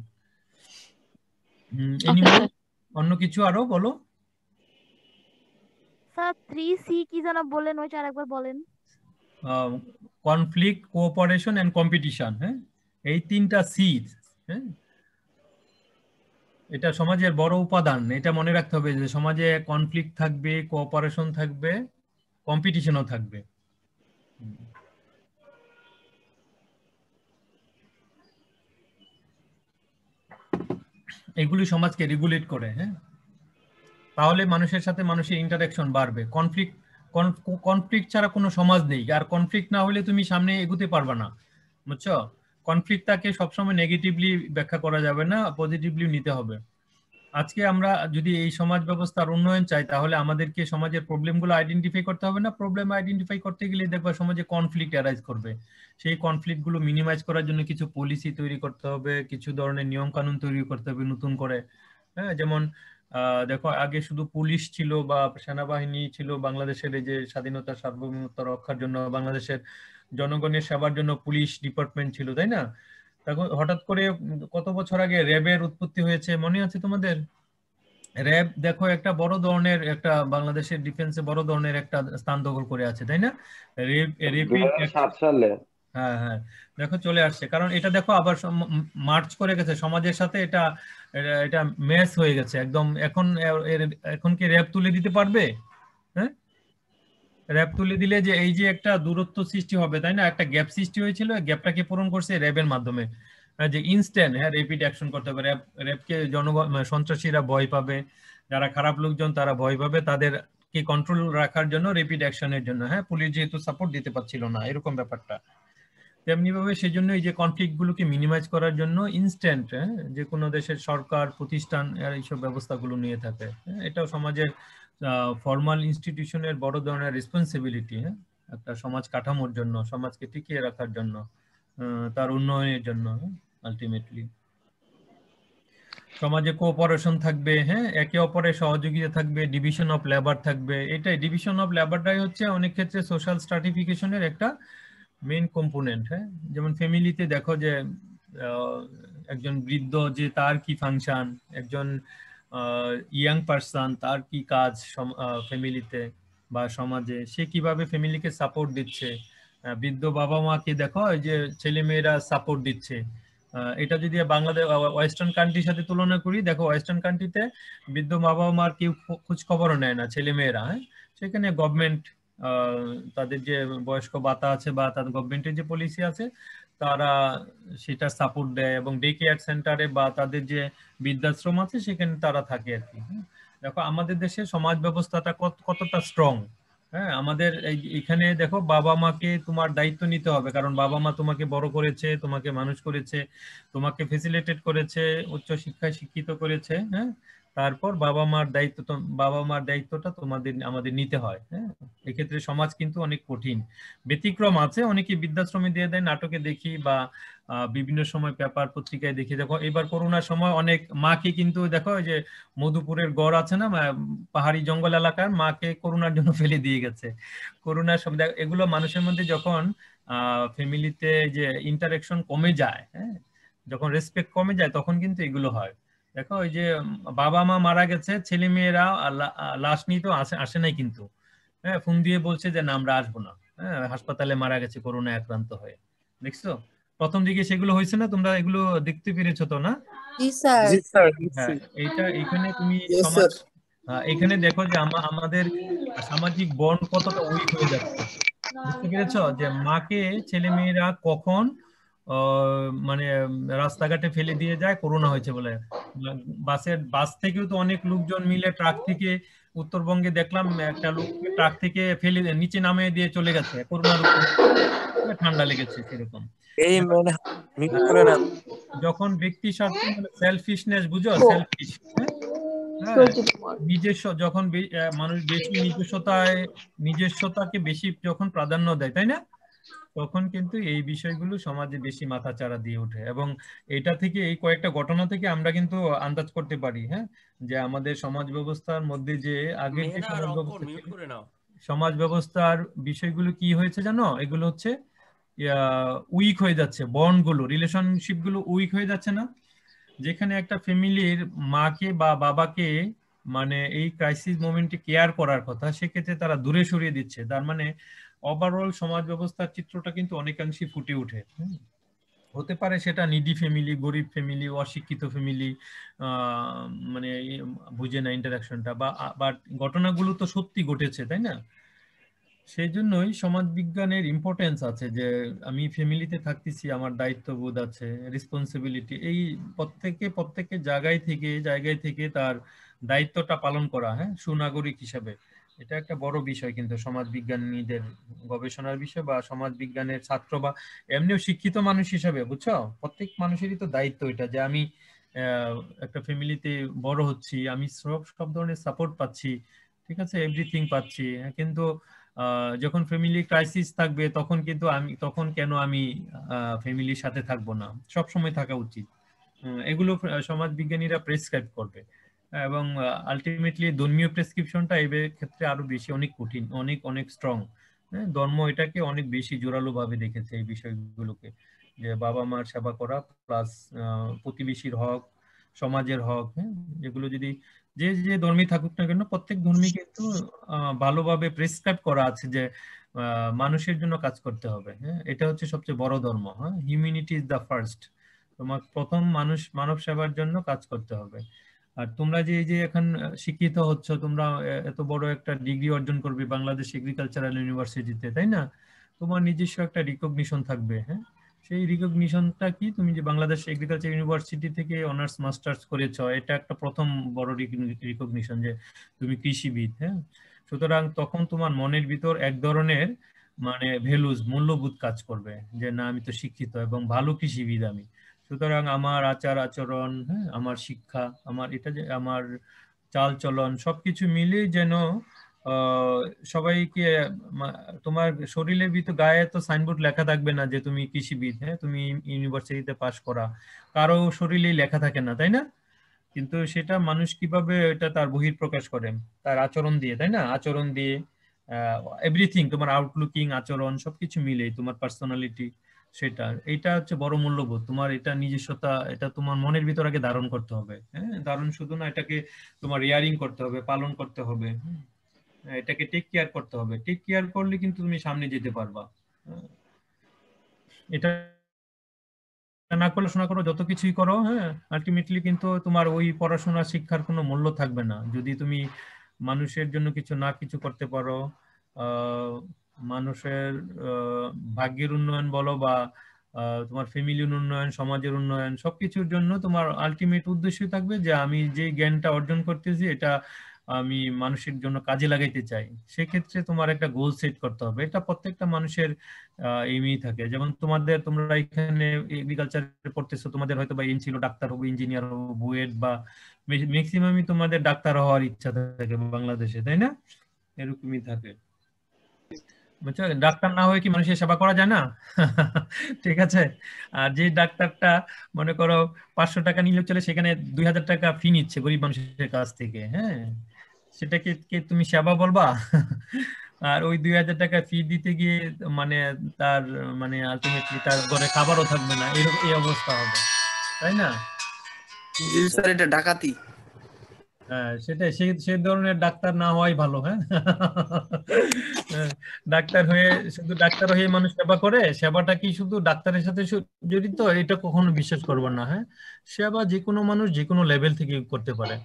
অন্য কিছু আরো বলো। স্যার 3C কি যেন বলেন, ওইটা আরেকবার বলেন। Conflict, cooperation and competition. হ্যাঁ, এই তিনটা সি। হ্যাঁ, এটা সমাজের বড় উপাদান। এটা মনে রাখতে হবে যে সমাজে কনফ্লিক্ট থাকবে, কোঅপারেশন থাকবে, কম্পিটিশনও থাকবে। এগুলি সমাজকে রেগুলেট করে। হ্যাঁ, তাহলে মানুষের সাথে মানুষের ইন্টারাকশন বাড়বে। কনফ্লিক্ট ছাড়া কোনো সমাজ নেই, আর কনফ্লিক্ট না হলে তুমি সামনে এগোতে পারবে না, বুঝছো? কনফ্লিক্টটাকে সবসময় নেগেটিভলি ব্যাখ্যা করা যাবে না, পজিটিভলি নিতে হবে। আজকে আমরা যদি এই সমাজ ব্যবস্থার উন্নয়ন চাই, তাহলে আমাদেরকে সমাজের প্রবলেমগুলো আইডেন্টিফাই করতে হবে না। প্রবলেম আইডেন্টিফাই করতে গেলে দেখবা সমাজে কনফ্লিক্ট অ্যারাইজ করবে। সেই কনফ্লিক্টগুলো মিনিমাইজ করার জন্য কিছু পলিসি তৈরি করতে হবে, কিছু ধরনের নিয়ম কানুন তৈরি করতে হবে নতুন করে। হ্যাঁ, যেমন দেখো, আগে শুধু পুলিশ ছিল বা সেনাবাহিনী ছিল বাংলাদেশের এই যে স্বাধীনতা সার্বভৌমত্ব রক্ষার জন্য, বাংলাদেশের জনগণের সেবার জন্য পুলিশ ডিপার্টমেন্ট ছিল, তাই না? তখন হঠাৎ করে কত বছর আগে র্যাবের উৎপত্তি হয়েছে, মনে আছে তোমাদের? র্যাব দেখো একটা বড় ধরনের, একটা বাংলাদেশের ডিফেন্সে বড় ধরনের একটা স্থান দখল করে আছে, তাই না? হ্যাঁ হ্যাঁ, দেখো চলে আসছে। কারণ এটা দেখো আবার মার্চ করে গেছে সমাজের সাথে, এটা এটা মেস হয়ে গেছে একদম। এখন কি র্যাব তুলে দিতে পারবে? হ্যাঁ, র্যাব তুলে দিলে যে এই যে একটা দূরত্ব সৃষ্টি হবে, তাই না? একটা গ্যাপ সৃষ্টি হয়েছিল, গ্যাপটাকে পূরণ করছে র্যাবের মাধ্যমে। যে ইনস্ট্যান্ট, হ্যাঁ, রেপিড অ্যাকশন করতে হবে। র্যাবকে জনগণ, সন্ত্রাসীরা ভয় পাবে, যারা খারাপ লোকজন তারা ভয় পাবে, তাদেরকে কন্ট্রোল রাখার জন্য, রেপিড অ্যাকশনের জন্য। হ্যাঁ, পুলিশ যেহেতু সাপোর্ট দিতে পারছিল না, এরকম ব্যাপারটা। তেমনি ভাবে সেই জন্য এই যে কনফ্লিক্ট গুলোকে মিনিমাইজ করার জন্য ইনস্ট্যান্ট, যে কোনো দেশের সরকার প্রতিষ্ঠান এইসব ব্যবস্থাগুলো নিয়ে থাকে। এটাও সমাজের ফর্মাল ইনস্টিটিউশনের বড় ধরনের রেসপন্সিবিলিটি। একটা সমাজ কাঠামোর জন্য, সমাজকে টিকিয়ে রাখার জন্য, তার উন্নয়নের জন্য। আলটিমেটলি সমাজে কোঅপারেশন থাকবে, হ্যাঁ, একে অপরের সহযোগিতা থাকবে, ডিভিশন অফ লেবার থাকবে। এটাই ডিভিশন অফ লেবারটাই হচ্ছে অনেক ক্ষেত্রে সোশ্যাল স্ট্রাটিফিকেশনের একটা মেইন কম্পোনেন্ট। হ্যাঁ, যেমন ফ্যামিলিতে দেখো যে একজন বৃদ্ধ, যে তার কি ফাংশন, একজন ইয়াং পারসন তার কি কাজ ফ্যামিলিতে বা সমাজে, সে কিভাবে ফ্যামিলিকে সাপোর্ট দিচ্ছে। বৃদ্ধ বাবা মাকে দেখো এই যে ছেলে মেয়েরা সাপোর্ট দিচ্ছে। এটা যদি বাংলাদেশ ওয়েস্টার্ন কান্ট্রির সাথে তুলনা করি, দেখো ওয়েস্টার্ন কান্ট্রিতে বৃদ্ধ বাবা মার কেউ খোঁজ খবরও নেয় না, ছেলে মেয়েরা। হ্যাঁ, সেখানে গভর্নমেন্ট তাদের যে বয়স্ক ভাতা আছে বা তাদের গভর্নমেন্টের যে পলিসি আছে, তারা সেটা সাপোর্ট দেয়, এবং ডে কেয়ার সেন্টারে বা তাদের যে বৃদ্ধাশ্রম আছে সেখানে তারা থাকে আর কি। দেখো আমাদের দেশে সমাজ ব্যবস্থাটা কতটা স্ট্রং। হ্যাঁ, আমাদের এখানে দেখো বাবা মাকে তোমার দায়িত্ব নিতে হবে, কারণ বাবা মা তোমাকে বড় করেছে, তোমাকে মানুষ করেছে, তোমাকে ফেসিলিটেট করেছে, উচ্চ শিক্ষায় শিক্ষিত করেছে। হ্যাঁ, তারপর বাবা মার দায়িত্বটা আমাদের নিতে হয়। হ্যাঁ, এক্ষেত্রে সমাজ কিন্তু অনেক কঠিন। ব্যতিক্রম আছে, অনেকে বৃদ্ধাশ্রমে দিয়ে দেয়, নাটকে দেখি বা বিভিন্ন সময় পেপার পত্রিকায় দেখি। দেখো এবার করোনার সময় অনেক মাকে কিন্তু দেখো যে মধুপুরের গড় আছে না, পাহাড়ি জঙ্গল এলাকার মাকে করোনার জন্য ফেলে দিয়ে গেছে। করোনার সময় এগুলো মানুষের মধ্যে যখন ফ্যামিলিতে যে ইন্টারেকশন কমে যায়, হ্যাঁ, যখন রেসপেক্ট কমে যায় তখন কিন্তু এগুলো হয়। দেখো ওই যে বাবা মা মারা গেছে, ছেলে মেয়েরা লাশ নিয়ে তো আসে নাই কিন্তু, হ্যাঁ, ফোন দিয়ে বলছে যে না আমরা আসবো না, হ্যাঁ, হাসপাতালে মারা গেছে করোনা আক্রান্ত হয়ে। দেখছো প্রথম দিকে সেগুলো হয়েছে না, তোমরা এগুলো দেখতে পেরেছো তো না? জি স্যার। হ্যাঁ, এখানে তুমি সমাজ এখানে দেখো যে আমাদের সামাজিক বন্ড কতটা উইক হয়ে যাচ্ছে। বুঝতে পেরেছো যে মাকে ছেলে মেয়েরা কখন মানে রাস্তাঘাটে ফেলে দিয়ে যায় করোনা হয়েছে বলে। বাস থেকেও তো অনেক লোকজন মিলে ট্রাক থেকে, উত্তরবঙ্গে দেখলাম একটা লোক ট্রাক থেকে ফেলে নিচে নামিয়ে দিয়ে চলে গেছে, করোনার ঠান্ডা লেগেছে সেরকম। যখন ব্যক্তি স্বার্থ মানে সেলফিশনেস, বুঝো, সেলফিশ, নিজস্ব, যখন মানুষ বেশি নিজস্বতাকে বেশি যখন প্রাধান্য দেয়, তাই না, তখন কিন্তু এই বিষয়গুলো সমাজে বেশি মাথাচাড়া দিয়ে ওঠে। এবং এটা থেকে, এই কয়েকটা ঘটনা থেকে আমরা কিন্তু আন্দাজ করতে পারি, হ্যাঁ, যে আমাদের সমাজ ব্যবস্থার মধ্যে যে আগের যে সমাজ ব্যবস্থার বিষয়গুলো কি হয়েছে জানো, এগুলো হচ্ছে উইক হয়ে যাচ্ছে, বন্ড গুলো, রিলেশনশিপ গুলো উইক হয়ে যাচ্ছে না। যেখানে একটা ফ্যামিলির মাকে বা বাবাকে মানে এই ক্রাইসিস মোমেন্টে কেয়ার করার কথা, সেক্ষেত্রে তারা দূরে সরিয়ে দিচ্ছে। তার মানে ওভারঅল সমাজ ব্যবস্থার চিত্রটা কিন্তু অনেকাংশে ফুটে ওঠে। হতে পারে সেটা নিডি ফ্যামিলি, গরিব ফ্যামিলি, অশিক্ষিত ফ্যামিলি, মানে বুঝে না ইন্টারাকশনটা, বা ঘটনাগুলো তো সত্যি ঘটেছে, তাই না? সেই জন্যই সমাজ বিজ্ঞানের ইম্পর্টেন্স আছে, যে আমি ফ্যামিলিতে থাকতেছি, আমার দায়িত্ববোধ আছে, রেসপন্সিবিলিটি, এই প্রত্যেকের জায়গায় থেকে তার দায়িত্বটা পালন করা, হ্যাঁ, সুনাগরিক হিসাবে। এটা একটা বড় বিষয় কিন্তু সমাজ বিজ্ঞানীদের গবেষণার বিষয়, বা সমাজ বিজ্ঞানের ছাত্র বা এমনিও শিক্ষিত মানুষ হিসাবে, বুঝছো, প্রত্যেক মানুষেরই তো দায়িত্ব এটা, যে আমি একটা ফ্যামিলিতে বড় হচ্ছি, আমি সব ধরনের সাপোর্ট পাচ্ছি, ঠিক আছে, এভরিথিং পাচ্ছি, কিন্তু যখন ফ্যামিলি ক্রাইসিস থাকবে তখন কেন আমি ফ্যামিলির সাথে থাকবো না, সব সময় থাকা উচিত। এগুলো সমাজ বিজ্ঞানীরা প্রেসক্রাইব করবে, এবং আলটিমেটলি ধর্মীয় প্রেসক্রিপশনটা এই ক্ষেত্রে আরো বেশি, অনেক কঠিন, অনেক স্ট্রং। ধর্ম এটাকে অনেক বেশি জোরালো ভাবে দেখেছে এই বিষয়গুলোকে, যে বাবা মার সেবা করা প্লাস প্রতিবেশীর হক, সমাজের হক, হ্যাঁ, এগুলো যদি যে ধর্মই থাকুক না কেন, প্রত্যেক ধর্মই কিন্তু ভালোভাবে প্রেসক্রাইব করা আছে যে মানুষের জন্য কাজ করতে হবে। হ্যাঁ, এটা হচ্ছে সবচেয়ে বড় ধর্ম। হ্যাঁ, হিউম্যানিটি ইজ দ্য ফার্স্ট। তোমার প্রথম মানব সেবার জন্য কাজ করতে হবে। আর তোমরা যে এখন শিক্ষিত হচ্ছ, তোমরা এত বড় একটা ডিগ্রি অর্জন করবে বাংলাদেশ এগ্রিকালচারাল ইউনিভার্সিটিতে, তাই না? তোমার নিজস্ব একটা রিকগনিশন থাকবে। হ্যাঁ, সেই রিকগনিশনটা কি, তুমি যে বাংলাদেশ এগ্রিকালচার ইউনিভার্সিটি থেকে অনার্স মাস্টার্স করেছো, এটা একটা প্রথম বড় রিকগনিশন যে তুমি কৃষিবিদ। হ্যাঁ, সুতরাং তখন তোমার মনের ভিতর এক ধরনের মানে ভ্যালুজ, মূল্যবোধ কাজ করবে, যে না আমি তো শিক্ষিত এবং ভালো কৃষিবিদ আমি, সুতরাং আমার আচার আচরণ, হ্যাঁ, আমার শিক্ষা, আমার চাল চলন সবকিছু মিলে যেন সবাইকে, তোমার শরীরের ভিতর গায়ে তো সাইনবোর্ড লেখা থাকবে না যে তুমি কৃষিবিদ, হ্যাঁ, তুমি ইউনিভার্সিটিতে পাশ করা, কারো শরীরেই লেখা থাকে না, তাই না? কিন্তু সেটা মানুষ কিভাবে এটা তার বহিঃপ্রকাশ করে, তার আচরণ দিয়ে, তাই না? আচরণ দিয়ে এভরিথিং, তোমার আউটলুকিং, আচরণ সবকিছু মিলেই তোমার পার্সোনালিটি, এইটা হচ্ছে বড় মূল্যবোধ। তোমার এটা নিজস্বতা, এটা তোমার মনের ভিতর আগে ধারণ করতে হবে। হ্যাঁ, ধারণ শুধু না, এটাকে তোমার রিয়ারিং করতে হবে, পালন করতে হবে, এটাকে টেক কেয়ার করতে হবে। টেক কেয়ার করলে কিন্তু তুমি সামনে যেতে পারবা। এটা না করলে, শোনা করো, যত কিছুই করো, হ্যাঁ, আলটিমেটলি কিন্তু তোমার ওই পড়াশোনা শিক্ষার কোনো মূল্য থাকবে না যদি তুমি মানুষের জন্য কিছু করতে পারো। মানুষের ভাগ্যের উন্নয়ন বলো বা তোমার ফ্যামিলির উন্নয়ন, সমাজের উন্নয়ন, সবকিছুর জন্য তোমার আলটিমেট উদ্দেশ্যই থাকবে যে আমি যে জ্ঞানটা অর্জন করতেছি এটা আমি মানুষের জন্য কাজে লাগাইতে চাই, সেক্ষেত্রে তোমার একটা গোল সেট করতে হবে। এটা প্রত্যেকটা মানুষের এইমই থাকে। যেমন তোমরা এখানে এগ্রিকালচার পড়তেছো, তোমাদের হয়তো বা এইম ছিল ডাক্তার হবো, ইঞ্জিনিয়ার হবো, বুয়েট বা ম্যাক্সিমামই তোমাদের ডাক্তার হওয়ার ইচ্ছা থাকে বাংলাদেশে, তাই না? এরকমই থাকে। বুঝছো, ডাক্তার না হয়ে কি মানুষের সেবা করা যায় না? ঠিক আছে। আর যে ডাক্তারটা মনে করো 500 টাকা নিলে চলে, সেখানে 2000 টাকা ফি নিচ্ছে গরিব মানুষের কাছ থেকে, হ্যাঁ, সেটাকে কে তুমি সেবা বলবা? আর ওই 2000 টাকা ফি দিতে গিয়ে মানে তার মানে আলটিমেটলি তার ঘরে খাবারও থাকবে না, এরকম এই অবস্থা হবে, তাই না? জি স্যার, এটা ডাকাতি। হ্যাঁ, সেটাই, সেই ধরনের ডাক্তার না হওয়াই ভালো। হ্যাঁ, ডাক্তার হয়ে শুধু ডাক্তার হয়ে মানুষ সেবা করে, সেবাটা কি শুধু ডাক্তারের সাথে জড়িত, এটা কখনো বিশ্বাস করবো না। হ্যাঁ, সেবা যে কোনো মানুষ যে কোনো লেভেল থেকে করতে পারে।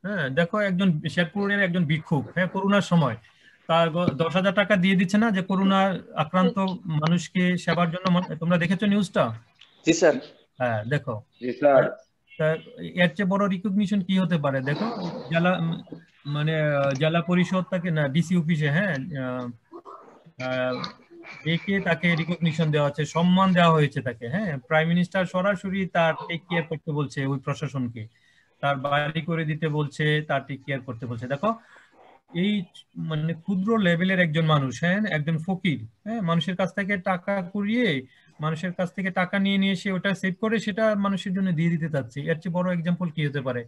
হ্যাঁ, দেখো একজন শেরপুরের একজন ভিক্ষুক, হ্যাঁ, করোনার সময় তার 10,000 টাকা দিয়ে দিচ্ছে না, যে করোনা আক্রান্ত মানুষকে সেবার জন্য। তোমরা দেখেছো নিউজটা? জি স্যার। হ্যাঁ, দেখো জি স্যার। এর চেয়ে বড় রিকগনিশন কি হতে পারে? দেখো জেলা পরিষদ তাকে না, ডিসি অফিসে, হ্যাঁ, ডেকে তাকে রিকগনিশন দেওয়া হচ্ছে, সম্মান দেওয়া হয়েছে তাকে। হ্যাঁ, প্রাইম মিনিস্টার সরাসরি তার টেক কেয়ার করতে বলছে ওই প্রশাসনকে, তার বাড়ি করে দিতে বলছে, তার টেক কেয়ার করতে বলছে। দেখো এই মানে ক্ষুদ্র লেভেলের একজন মানুষ, হ্যাঁ, একজন ফকির, হ্যাঁ, মানুষের কাছ থেকে টাকা কুড়িয়ে, মানুষের কাছ থেকে টাকা নিয়ে এসে ওটা সেভ করে সেটা মানুষের জন্য দিয়ে দিতে চাচ্ছে। এর চেয়ে বড় এক্সাম্পল কি হতে পারে?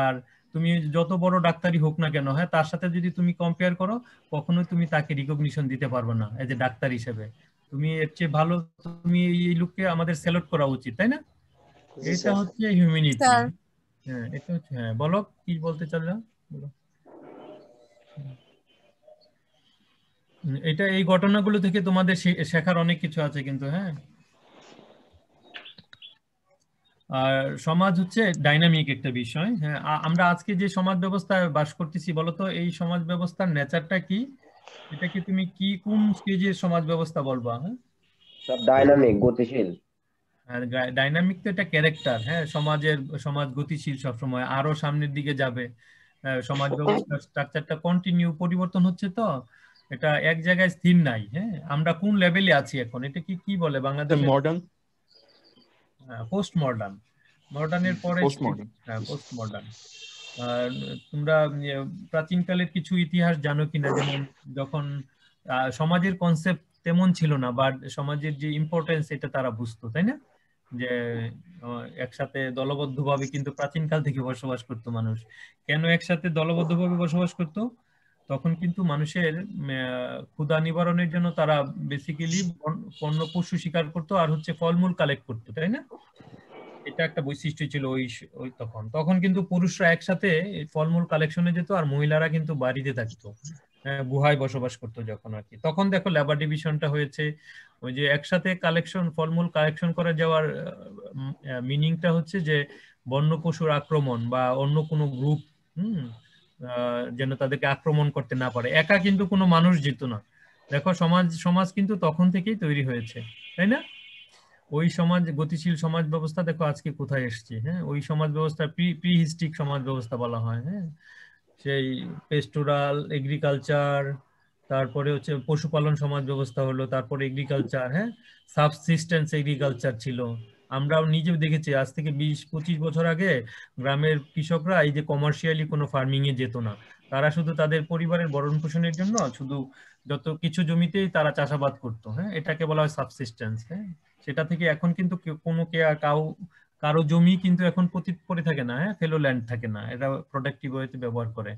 আর তুমি যত বড় ডাক্তারই হোক না কেন, হ্যাঁ, তার সাথে যদি তুমি কম্পেয়ার করো, কখনোই তুমি তাকে রিকগনিশন দিতে পারবে না এজ এ ডাক্তার হিসেবে। তুমি এর চেয়ে ভালো, তুমি এই লোককে আমাদের স্যালুট করা উচিত, তাই না? এটা হচ্ছে হিউম্যানিটি। হ্যাঁ, এটা হচ্ছে, হ্যাঁ, বলো কি বলতে চাইলে, বলো। এটা এই ঘটনাগুলো থেকে তোমাদের শেখার অনেক কিছু আছে কিন্তু। হ্যাঁ, আর সমাজ হচ্ছে ডাইনামিক একটা বিষয়। হ্যাঁ, আমরা আজকে যে সমাজ ব্যবস্থায় বাস করতেছি, বলতো এই সমাজ ব্যবস্থার নেচারটা কি? এটা কি তুমি কোন স্টেজের সমাজ ব্যবস্থা বলবা? হ্যাঁ, সব ডাইনামিক, গতিশীল। আর ডাইনামিক তো এটা ক্যারেক্টার। হ্যাঁ, সমাজ গতিশীল, সবসময় আরো সামনের দিকে যাবে। সমাজ ব্যবস্থার স্ট্রাকচারটা কন্টিনিউ পরিবর্তন হচ্ছে, তো এটা এক জায়গায় স্থির নাই। হ্যাঁ, আমরা কোন লেভেলে আছি এখন, এটা কি বলে বাংলাদেশে? Modern, post modern. মডার্নের পরে হ্যাঁ, পোস্ট মডার্ন। আর তোমরা প্রাচীনকালের কিছু ইতিহাস জানো কিনা? যেমন যখন সমাজের কনসেপ্ট তেমন ছিল না, বাট সমাজের যে ইম্পর্টেন্স এটা তারা বুঝতো, তাই না? যে একসাথে দলবদ্ধভাবে কিন্তু প্রাচীনকাল থেকে বসবাস করতো মানুষ। কেন একসাথে দলবদ্ধভাবে বসবাস করতো? তখন কিন্তু মানুষের ক্ষুধা নিবারণের জন্য তারা বেসিক্যালি বন্য পশু শিকার করতো, আর হচ্ছে ফলমূল কালেক্ট করতো, তাই না? এটা একটা বৈশিষ্ট্য ছিল ওই তখন কিন্তু পুরুষরা একসাথে ফলমূল কালেকশনে যেত, আর মহিলারা কিন্তু বাড়িতে থাকতো, গুহায় বসবাস করতো যখন আর কি। তখন দেখো লেবার ডিভিশনটা হয়েছে, ওই যে একসাথে ফলমূল কালেকশন করে যাওয়ার মিনিংটা হচ্ছে যে বন্য পশুর আক্রমণ বা অন্য কোনো গ্রুপ যেন তাদেরকে আক্রমণ করতে না পারে। একা কিন্তু কোনো মানুষ যেত না। দেখো সমাজ কিন্তু তখন থেকেই তৈরি হয়েছে, তাই না? ওই গতিশীল সমাজ ব্যবস্থা দেখো আজকে কোথায় এসছে। হ্যাঁ, ওই সমাজ ব্যবস্থা প্রিহিস্টিক সমাজ ব্যবস্থা বলা হয়। হ্যাঁ, সেই পেস্টোরাল এগ্রিকালচার, তারপরে হচ্ছে পশুপালন সমাজ ব্যবস্থা হলো, তারপরে এগ্রিকালচার, হ্যাঁ, সাবসিস্টেন্স এগ্রিকালচার ছিল। আমরাও নিজেও দেখেছি আজ থেকে 20-25 বছর আগে গ্রামের কৃষকরা এই যে কমার্শিয়ালি কোনো ফার্মিং এ যেত না, তারা শুধু তাদের পরিবারের ভরণ পোষণের জন্য শুধু যত কিছু জমিতেই তারা চাষাবাদ করতো। হ্যাঁ, এটাকে বলা হয় সাবসিস্টেন্স। হ্যাঁ, সেটা থেকে এখন কিন্তু কারো জমি কিন্তু এখন পড়ে থাকে না, হ্যাঁ, ফেলো ল্যান্ড থাকে না, এটা প্রোডাক্টিভ ওয়েতে ব্যবহার করে।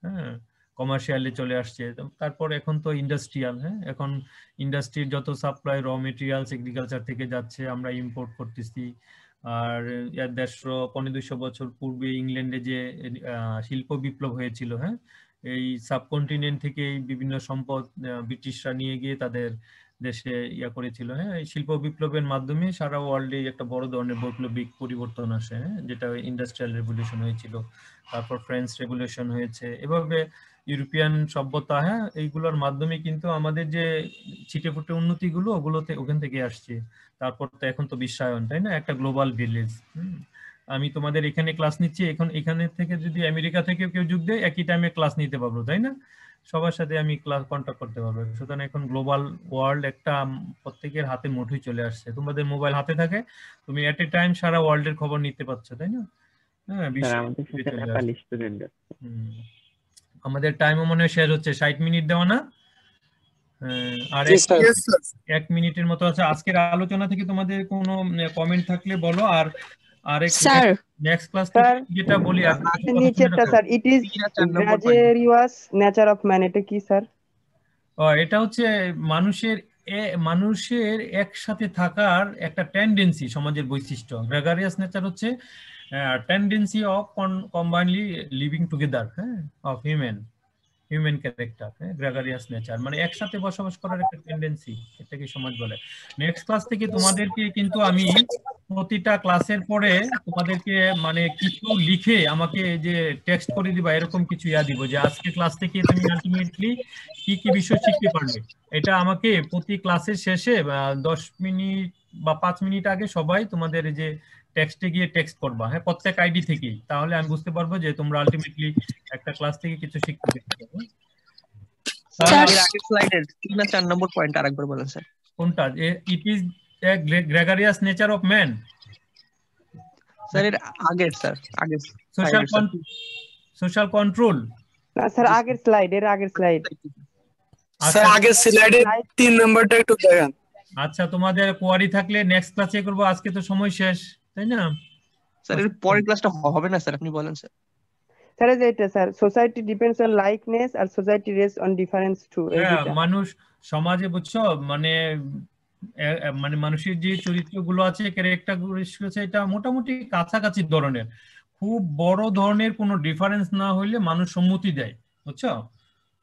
হ্যাঁ, কমার্শিয়ালি চলে আসছে। তারপর এখন তো ইন্ডাস্ট্রিয়াল। হ্যাঁ, এখন ইন্ডাস্ট্রির যত সাপ্লাই র মেটেরিয়ালস এগ্রিকালচার থেকে যাচ্ছে, আমরা ইম্পোর্ট করতেছি। আর 150-200 বছর পূর্বে ইংল্যান্ডে যে শিল্প বিপ্লব হয়েছিল, হ্যাঁ, এই সাবকন্টিনেন্ট থেকে বিভিন্ন সম্পদ ব্রিটিশরা নিয়ে গিয়ে তাদের দেশে করেছিল। হ্যাঁ, এই শিল্প বিপ্লবের মাধ্যমে সারা ওয়ার্ল্ডে একটা বড় ধরনের বৈপ্লবিক পরিবর্তন আসে, যেটা ইন্ডাস্ট্রিয়াল রেভলিউশন হয়েছিল। তারপর ফ্রেঞ্চ রেভলিউশন হয়েছে। এভাবে ইউরোপিয়ান সভ্যতা, হ্যাঁ, এইগুলোর মাধ্যমে কিন্তু আমাদের যে ছিটেফুটে উন্নতিগুলো ওখান থেকে আসছে। তারপর তো এখন তো বিশ্বায়ন, তাই না, একটা গ্লোবাল ভিলেজ। আমি তোমাদের এখানে ক্লাস নিচ্ছি, এখন এখানে থেকে যদি আমেরিকা থেকে কেউ যোগ দেয় একই টাইমে ক্লাস নিতে পারবো, তাই না? সবার সাথে আমি ক্লাস কন্টাক্ট করতে পারবো। সুতরাং এখন গ্লোবাল ওয়ার্ল্ড একটা প্রত্যেকের হাতে মুঠোয় চলে আসছে, তোমাদের মোবাইল হাতে থাকে, তুমি এট এ টাইম সারা ওয়ার্ল্ডের খবর নিতে পারছো, তাই না? হ্যাঁ, আমাদের টাইমও মনে হয় শেষ হচ্ছে, 60 মিনিট দেওয়া না? আর 1 মিনিটের মতো আছে। আজকের আলোচনা থেকে তোমাদের কোনো কমেন্ট থাকলে বলো। আর স্যার নেক্সট ক্লাস থেকে যেটা বলি নিচেরটা sir, it is gregarious nature of man, এটা কি স্যার? এটা হচ্ছে মানুষের একসাথে থাকার একটা টেন্ডেন্সি, সমাজের বৈশিষ্ট্য। গ্রেগারিয়াস নেচার হচ্ছে tendency of combinely living together, হ্যাঁ, of human character, gregarious nature মানে একসাথে বসবাস করার একটা টেন্ডেন্সি, এটাকে সমাজ বলে। নেক্সট ক্লাস থেকে তোমাদেরকে কিন্তু আমি প্রতিটা ক্লাসের পরে তোমাদেরকে মানে কিছু লিখে আমাকে যে টেক্সট করে দিবা, এরকম কিছু দিব যে আজকে ক্লাস থেকে তুমি আলটিমেটলি কি কি বিষয় শিখতে পারবে। এটা আমাকে প্রতি ক্লাসের শেষে 10 মিনিট বা 5 মিনিট আগে সবাই তোমাদের যে টেক্সটে গিয়ে টেক্সট করবা, হ্যাঁ, প্রত্যেক আইডি থেকেই, তাহলে আমি বুঝতে পারবো যে তোমরা আলটিমেটলি একটা ক্লাস থেকে কিছু শিখতে পেরেছো। আগের স্লাইডের 3 আর 4 নম্বর পয়েন্ট আরেকবার বলেন স্যার। কোনটা? It is a gregarious nature of man. Sir এর আগের স্যার, আগের সোশ্যাল কন্ট্রোল। না স্যার আগের স্লাইড, এর আগের স্লাইড স্যার, আগের স্লাইডে 3 নাম্বারটা একটু দেখেন। আচ্ছা, তোমাদের কোয়ারি থাকলে নেক্সট ক্লাসে করব, আজকে তো সময় শেষ, তাই না? স্যার এর পরের ক্লাসটা হবে না স্যার, আপনি বলেন স্যার। স্যার যেটা sir, society depends on likeness আর society rest on difference too. মানুষ সমাজে বুঝছো মানে মানে মানুষের যে চরিত্রগুলো আছে, ক্যারেক্টারগুলো আছে, এটা মোটামুটি কাছাকাছি ধরনের, খুব বড় ধরনের কোনো ডিফারেন্স না হইলে মানুষ সম্মতি দেয়, বুঝছো?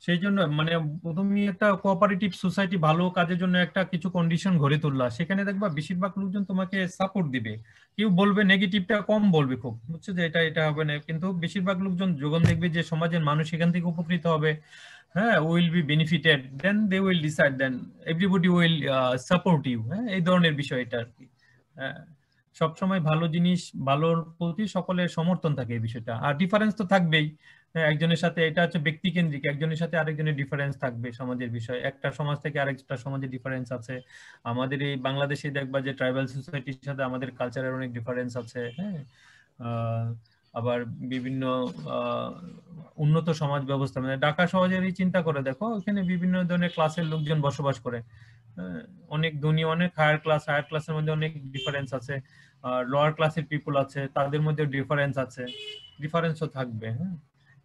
সেই জন্য মানে তুমি একটা কোঅপারেটিভ সোসাইটি ভালো কাজের জন্য একটা কিছু কন্ডিশন গড়ে তুললা, সেখানে দেখবা বেশিরভাগ লোকজন তোমাকে সাপোর্ট দিবে, কেউ বলবে নেগেটিভটা কম বলবে খুব, বুঝছো, যে এটা হবে না, কিন্তু বেশিরভাগ লোকজন যখন দেখবে যে সমাজের মানুষ এখান থেকে উপকৃত হবে, হ্যাঁ, will be benefited, then they will decide, then everybody will support you, হ্যাঁ, এই ধরনের বিষয় এটা আর কি। সবসময় ভালো জিনিস ভালোর প্রতি সকলের সমর্থন থাকে এই বিষয়টা। আর ডিফারেন্স তো থাকবেই, একজনের সাথে, এটা হচ্ছে ব্যক্তি কেন্দ্রিক, একজনের সাথে আরেকজনের ডিফারেন্স থাকবে সমাজের বিষয়, একটা সমাজ থেকে আরেকটা সমাজের ডিফারেন্স আছে। আমাদের এই বাংলাদেশে দেখবা যে ট্রাইবাল সোসাইটির সাথে আমাদের কালচারের অনেক ডিফারেন্স আছে, হ্যাঁ। আবার বিভিন্ন উন্নত সমাজ ব্যবস্থা, মানে ঢাকা শহরেরই চিন্তা করে দেখো, ওখানে বিভিন্ন ধরনের ক্লাসের লোকজন বসবাস করে, অনেক ধনী, অনেক হায়ার ক্লাসের মধ্যে অনেক ডিফারেন্স আছে, লোয়ার ক্লাসের পিপল আছে, তাদের মধ্যে ডিফারেন্স আছে, ডিফারেন্সও থাকবে, হ্যাঁ।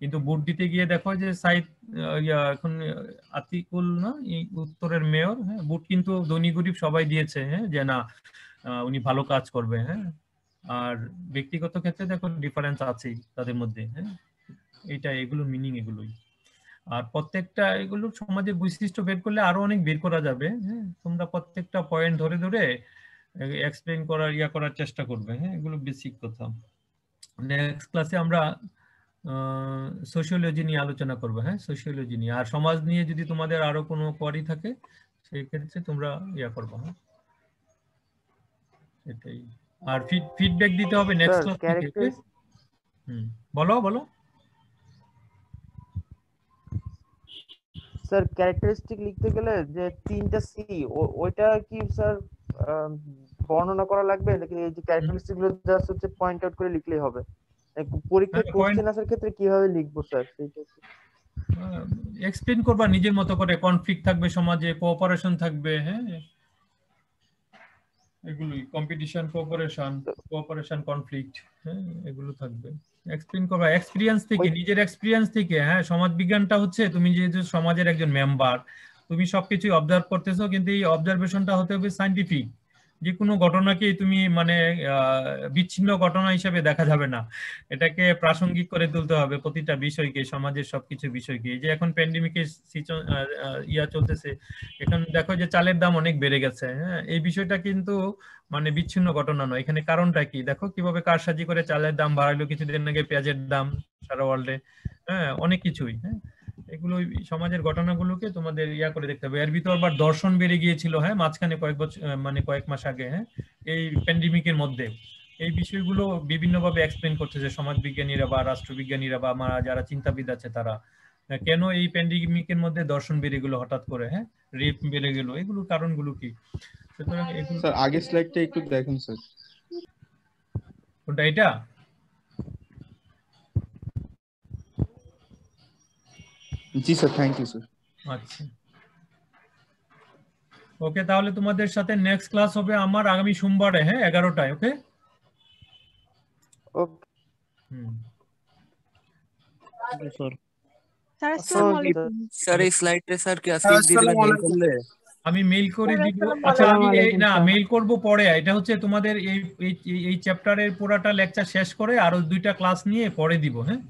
কিন্তু ভোট দিতে গিয়ে দেখো যে সাইদ এখন আতিকুল না, এই উত্তরের মেয়র, হ্যাঁ, ভোট কিন্তু ধনী গরিব সবাই দিয়েছে, হ্যাঁ, যে না উনি ভালো কাজ করবে, হ্যাঁ। আর ব্যক্তিগত ক্ষেত্রে দেখো ডিফারেন্স আছেই তাদের মধ্যে, হ্যাঁ। এগুলো মিনিং এগুলোই। আর প্রত্যেকটা এগুলো সমাজের বৈশিষ্ট্য বের করলে আরো অনেক বের করা যাবে, হ্যাঁ। তোমরা প্রত্যেকটা পয়েন্ট ধরে ধরে এক্সপ্লেইন করার চেষ্টা করবে, হ্যাঁ। এগুলো বেসিক কথা। নেক্সট ক্লাসে আমরা সোশিওলজি নিয়ে আলোচনা করবো, হ্যাঁ, সোশিওলজি নিয়ে। আর সমাজ নিয়ে যদি তোমাদের আরো কোনো কোয়ারি থাকে সেই ক্ষেত্রে তোমরা করবো, হ্যাঁ, এটাই। আর ফিডব্যাক দিতে হবে নেক্সট ক্লাস থেকে। বলো স্যার ক্যারেক্টারিস্টিক লিখতে গেলে যে 3টা সি, ওইটা কি স্যার বর্ণনা করা লাগবে, নাকি এই যে ক্যারেক্টারিস্টিক গুলো জাস্ট হচ্ছে পয়েন্ট আউট করে লিখলেই হবে? পরীক্ষার কোশ্চেন আসার ক্ষেত্রে কিভাবে লিখবো স্যার সেইটা এক্সপ্লেইন করবা নিজের মতো করে। কনফ্লিক্ট থাকবে সমাজে, কোঅপারেশন থাকবে, হ্যাঁ, এগুলোই কম্পিটিশন, কোঅপারেশন, কনফ্লিক্ট, হ্যাঁ, এগুলো থাকবে। এক্সপ্লেইন করবা এক্সপেরিয়েন্স থেকে, নিজের এক্সপেরিয়েন্স থেকে, হ্যাঁ। সমাজ বিজ্ঞানটা হচ্ছে তুমি যেহেতু সমাজের একজন মেম্বার, তুমি সবকিছু অবজার্ভ করতেছো, কিন্তু এই অবজারভেশনটা হতে হবে সায়েন্টিফিক। যে কোনো ঘটনাকেই তুমি মানে বিচ্ছিন্ন ঘটনা হিসেবে দেখা যাবে না, এটাকে প্রাসঙ্গিক করে তুলতে হবে প্রতিটা বিষয়কে, সমাজের সবকিছু বিষয়কে। যে এখন প্যান্ডেমিকের চলতেছে, এখন দেখো যে চালের দাম অনেক বেড়ে গেছে, হ্যাঁ। এই বিষয়টা কিন্তু মানে বিচ্ছিন্ন ঘটনা নয়, এখানে কারণটা কি দেখো, কিভাবে কারসাজি করে চালের দাম বাড়াইলো, কিছুদিন আগে পেঁয়াজের দাম সারা ওয়ার্ল্ডে, হ্যাঁ, অনেক কিছুই, হ্যাঁ। এগুলো সমাজের ঘটনাগুলোকে তোমাদের করে দেখতে হবে। এর ভিতর আবার দর্শন বেড়ে গিয়েছিল, হ্যাঁ, মাঝখানে কয়েক মাস আগে, হ্যাঁ, এই প্যান্ডেমিকের মধ্যে এই বিষয়গুলো বিভিন্নভাবে এক্সপ্লেন করছে যে সমাজবিজ্ঞানীরা বা রাষ্ট্রবিজ্ঞানীরা বা আমার যারা চিন্তাবিদ আছে তারা কেন এই প্যান্ডেমিকের মধ্যে দর্শন বেড়ে গেল হঠাৎ করে, হ্যাঁ, রেপ বেড়ে গেল, এগুলোর কারণগুলো কি। সুতরাং এগুলো স্যার আগের স্লাইডটা একটু দেখুন স্যার। কোনটা এটা? জি স্যার, থ্যাংক ইউ স্যার। আচ্ছা ওকে, তাহলে তোমাদের সাথে নেক্সট ক্লাস হবে আমার আগামী সোমবারে, হ্যাঁ 11টায়। ওকে স্যার আসসালামু আলাইকুম। স্যার এই স্লাইডে স্যার কি আজকে দিয়ে দিলে মেইল করলে? আমি মেইল করে দিব। আচ্ছা আমি না মেইল করব পরে। এটা হচ্ছে তোমাদের এই এই চ্যাপ্টারের পুরাটা লেকচার শেষ করে আরো 2টা ক্লাস নিয়ে পরে দিব, হ্যাঁ।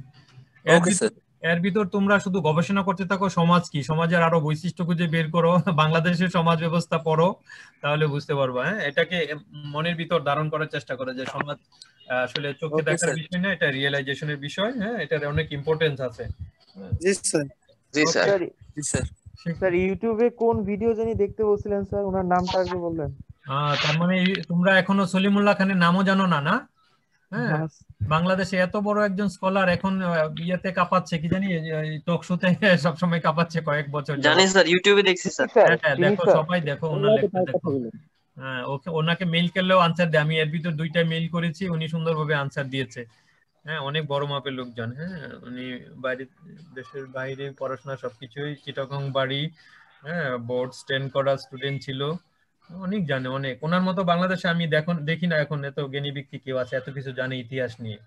Okay sir. এর ভিতর তোমরা শুধু গবেষণা করতে থাকো সমাজ কি, সমাজের আরো বৈশিষ্ট্য খুঁজে বের করো, বাংলাদেশের সমাজ ব্যবস্থা পড়ো, তাহলে বুঝতে পারবা। হ্যাঁ, এটাকে মনের ভিতর ধারণ করার চেষ্টা করো যে সমাজ আসলে চোখে দেখার বিষয় না, এটা রিয়েলাইজেশনের বিষয়। হ্যাঁ, এটার অনেক ইম্পর্টেন্স আছে। জি স্যার। জি স্যার। জি স্যার। স্যার ইউটিউবে কোন ভিডিও জানি দেখতে বলছিলেন স্যার, ওনার নামটা আগে বললেন। তার মানে তোমরা এখনো সলিমুল্লাহ খানের নামও জানো না, না? হ্যাঁ, বাংলাদেশে এত বড় একজন স্কলার এখন ইয়েতে কাঁপাচ্ছে, কি জানি টক শোতে সবসময় কাঁপাচ্ছে কয়েক বছর। জানি স্যার, ইউটিউবে দেখছি স্যার। হ্যাঁ দেখো, সবাই দেখো ওনার লেখা দেখো। হ্যাঁ, ওনাকে মেইল করলেও আনসার দেয়। আমি এর ভিতর 2টা মেইল করেছি, উনি সুন্দরভাবে আনসার দিয়েছে। হ্যাঁ, অনেক বড় মাপের লোকজন। হ্যাঁ, উনি বাইরে, দেশের বাইরে পড়াশোনা সবকিছুই, চিটাগং বাড়ি, হ্যাঁ, বোর্ড স্ট্যান্ড করা স্টুডেন্ট ছিল, অনেক জানে, অনেক। ওনার মতো বাংলাদেশে আমি দেখি না এখন এত জ্ঞানী ব্যক্তি কেউ আছে, এত কিছু জানে ইতিহাস নিয়ে।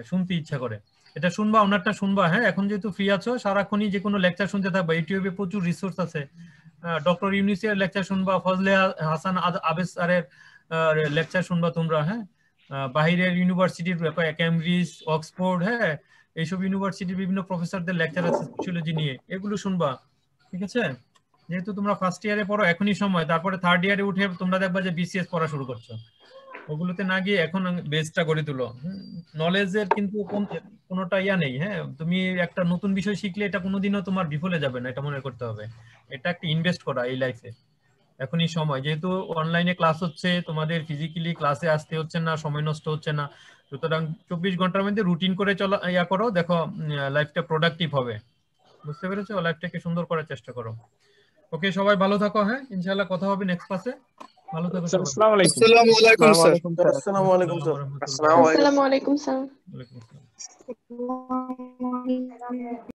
শুনতে ইচ্ছা করে। এটা শুনবা, ওনারটা শুনবা। হ্যাঁ, এখন যেহেতু ফ্রি আছো সারাক্ষণই যে কোনো লেকচার শুনতে থাকবা। ইউটিউবে প্রচুর রিসোর্স আছে। ডক্টর ইউনিসের লেকচার শুনবা, ফজলে হাসান আবেদ স্যারের লেকচার শুনবা তোমরা। হ্যাঁ, বাহিরের ইউনিভার্সিটির ক্যামব্রিজ, অক্সফোর্ড, হ্যাঁ, এইসব ইউনিভার্সিটির বিভিন্ন প্রফেসরদের লেকচার আছে সোশিওলজি নিয়ে, এগুলো শুনবা। ঠিক আছে, যেহেতু তোমরা ফার্স্ট ইয়ারে পড়ো এখনই সময়, তারপরে থার্ড ইয়ারে উঠে তোমরা দেখবা যে বিসিএস পড়া শুরু করছো। ওগুলোতে না গিয়ে এখন বেসটা গড়ে তুলো। নলেজের কিন্তু কোনোটা ইয়া নেই। হ্যাঁ, তুমি একটা নতুন বিষয় শিখলে এটা কোনোদিনও তোমার বিফলে যাবে না, এটা মনে করতে হবে। এটা একটা ইনভেস্ট করা এই লাইফে, এখনই সময়। যেহেতু অনলাইনে ক্লাস হচ্ছে, তোমাদের ফিজিক্যালি ক্লাসে আসতে হচ্ছে না, সময় নষ্ট হচ্ছে না। সুতরাং 24 ঘন্টার মধ্যে রুটিন করে চলা ইয়া করো, দেখো লাইফটা প্রোডাক্টিভ হবে। বুঝতে পেরেছো? লাইফটাকে সুন্দর করার চেষ্টা করো। ওকে, সবাই ভালো থাকো। হ্যাঁ, ইনশাআল্লাহ কথা হবে নেক্সট ক্লাসে। ভালো থাকো সবাই। আসসালামু আলাইকুম স্যার। আসসালামু আলাইকুম স্যার। আসসালামু আলাইকুম স্যার। ওয়ালাইকুম আসসালাম।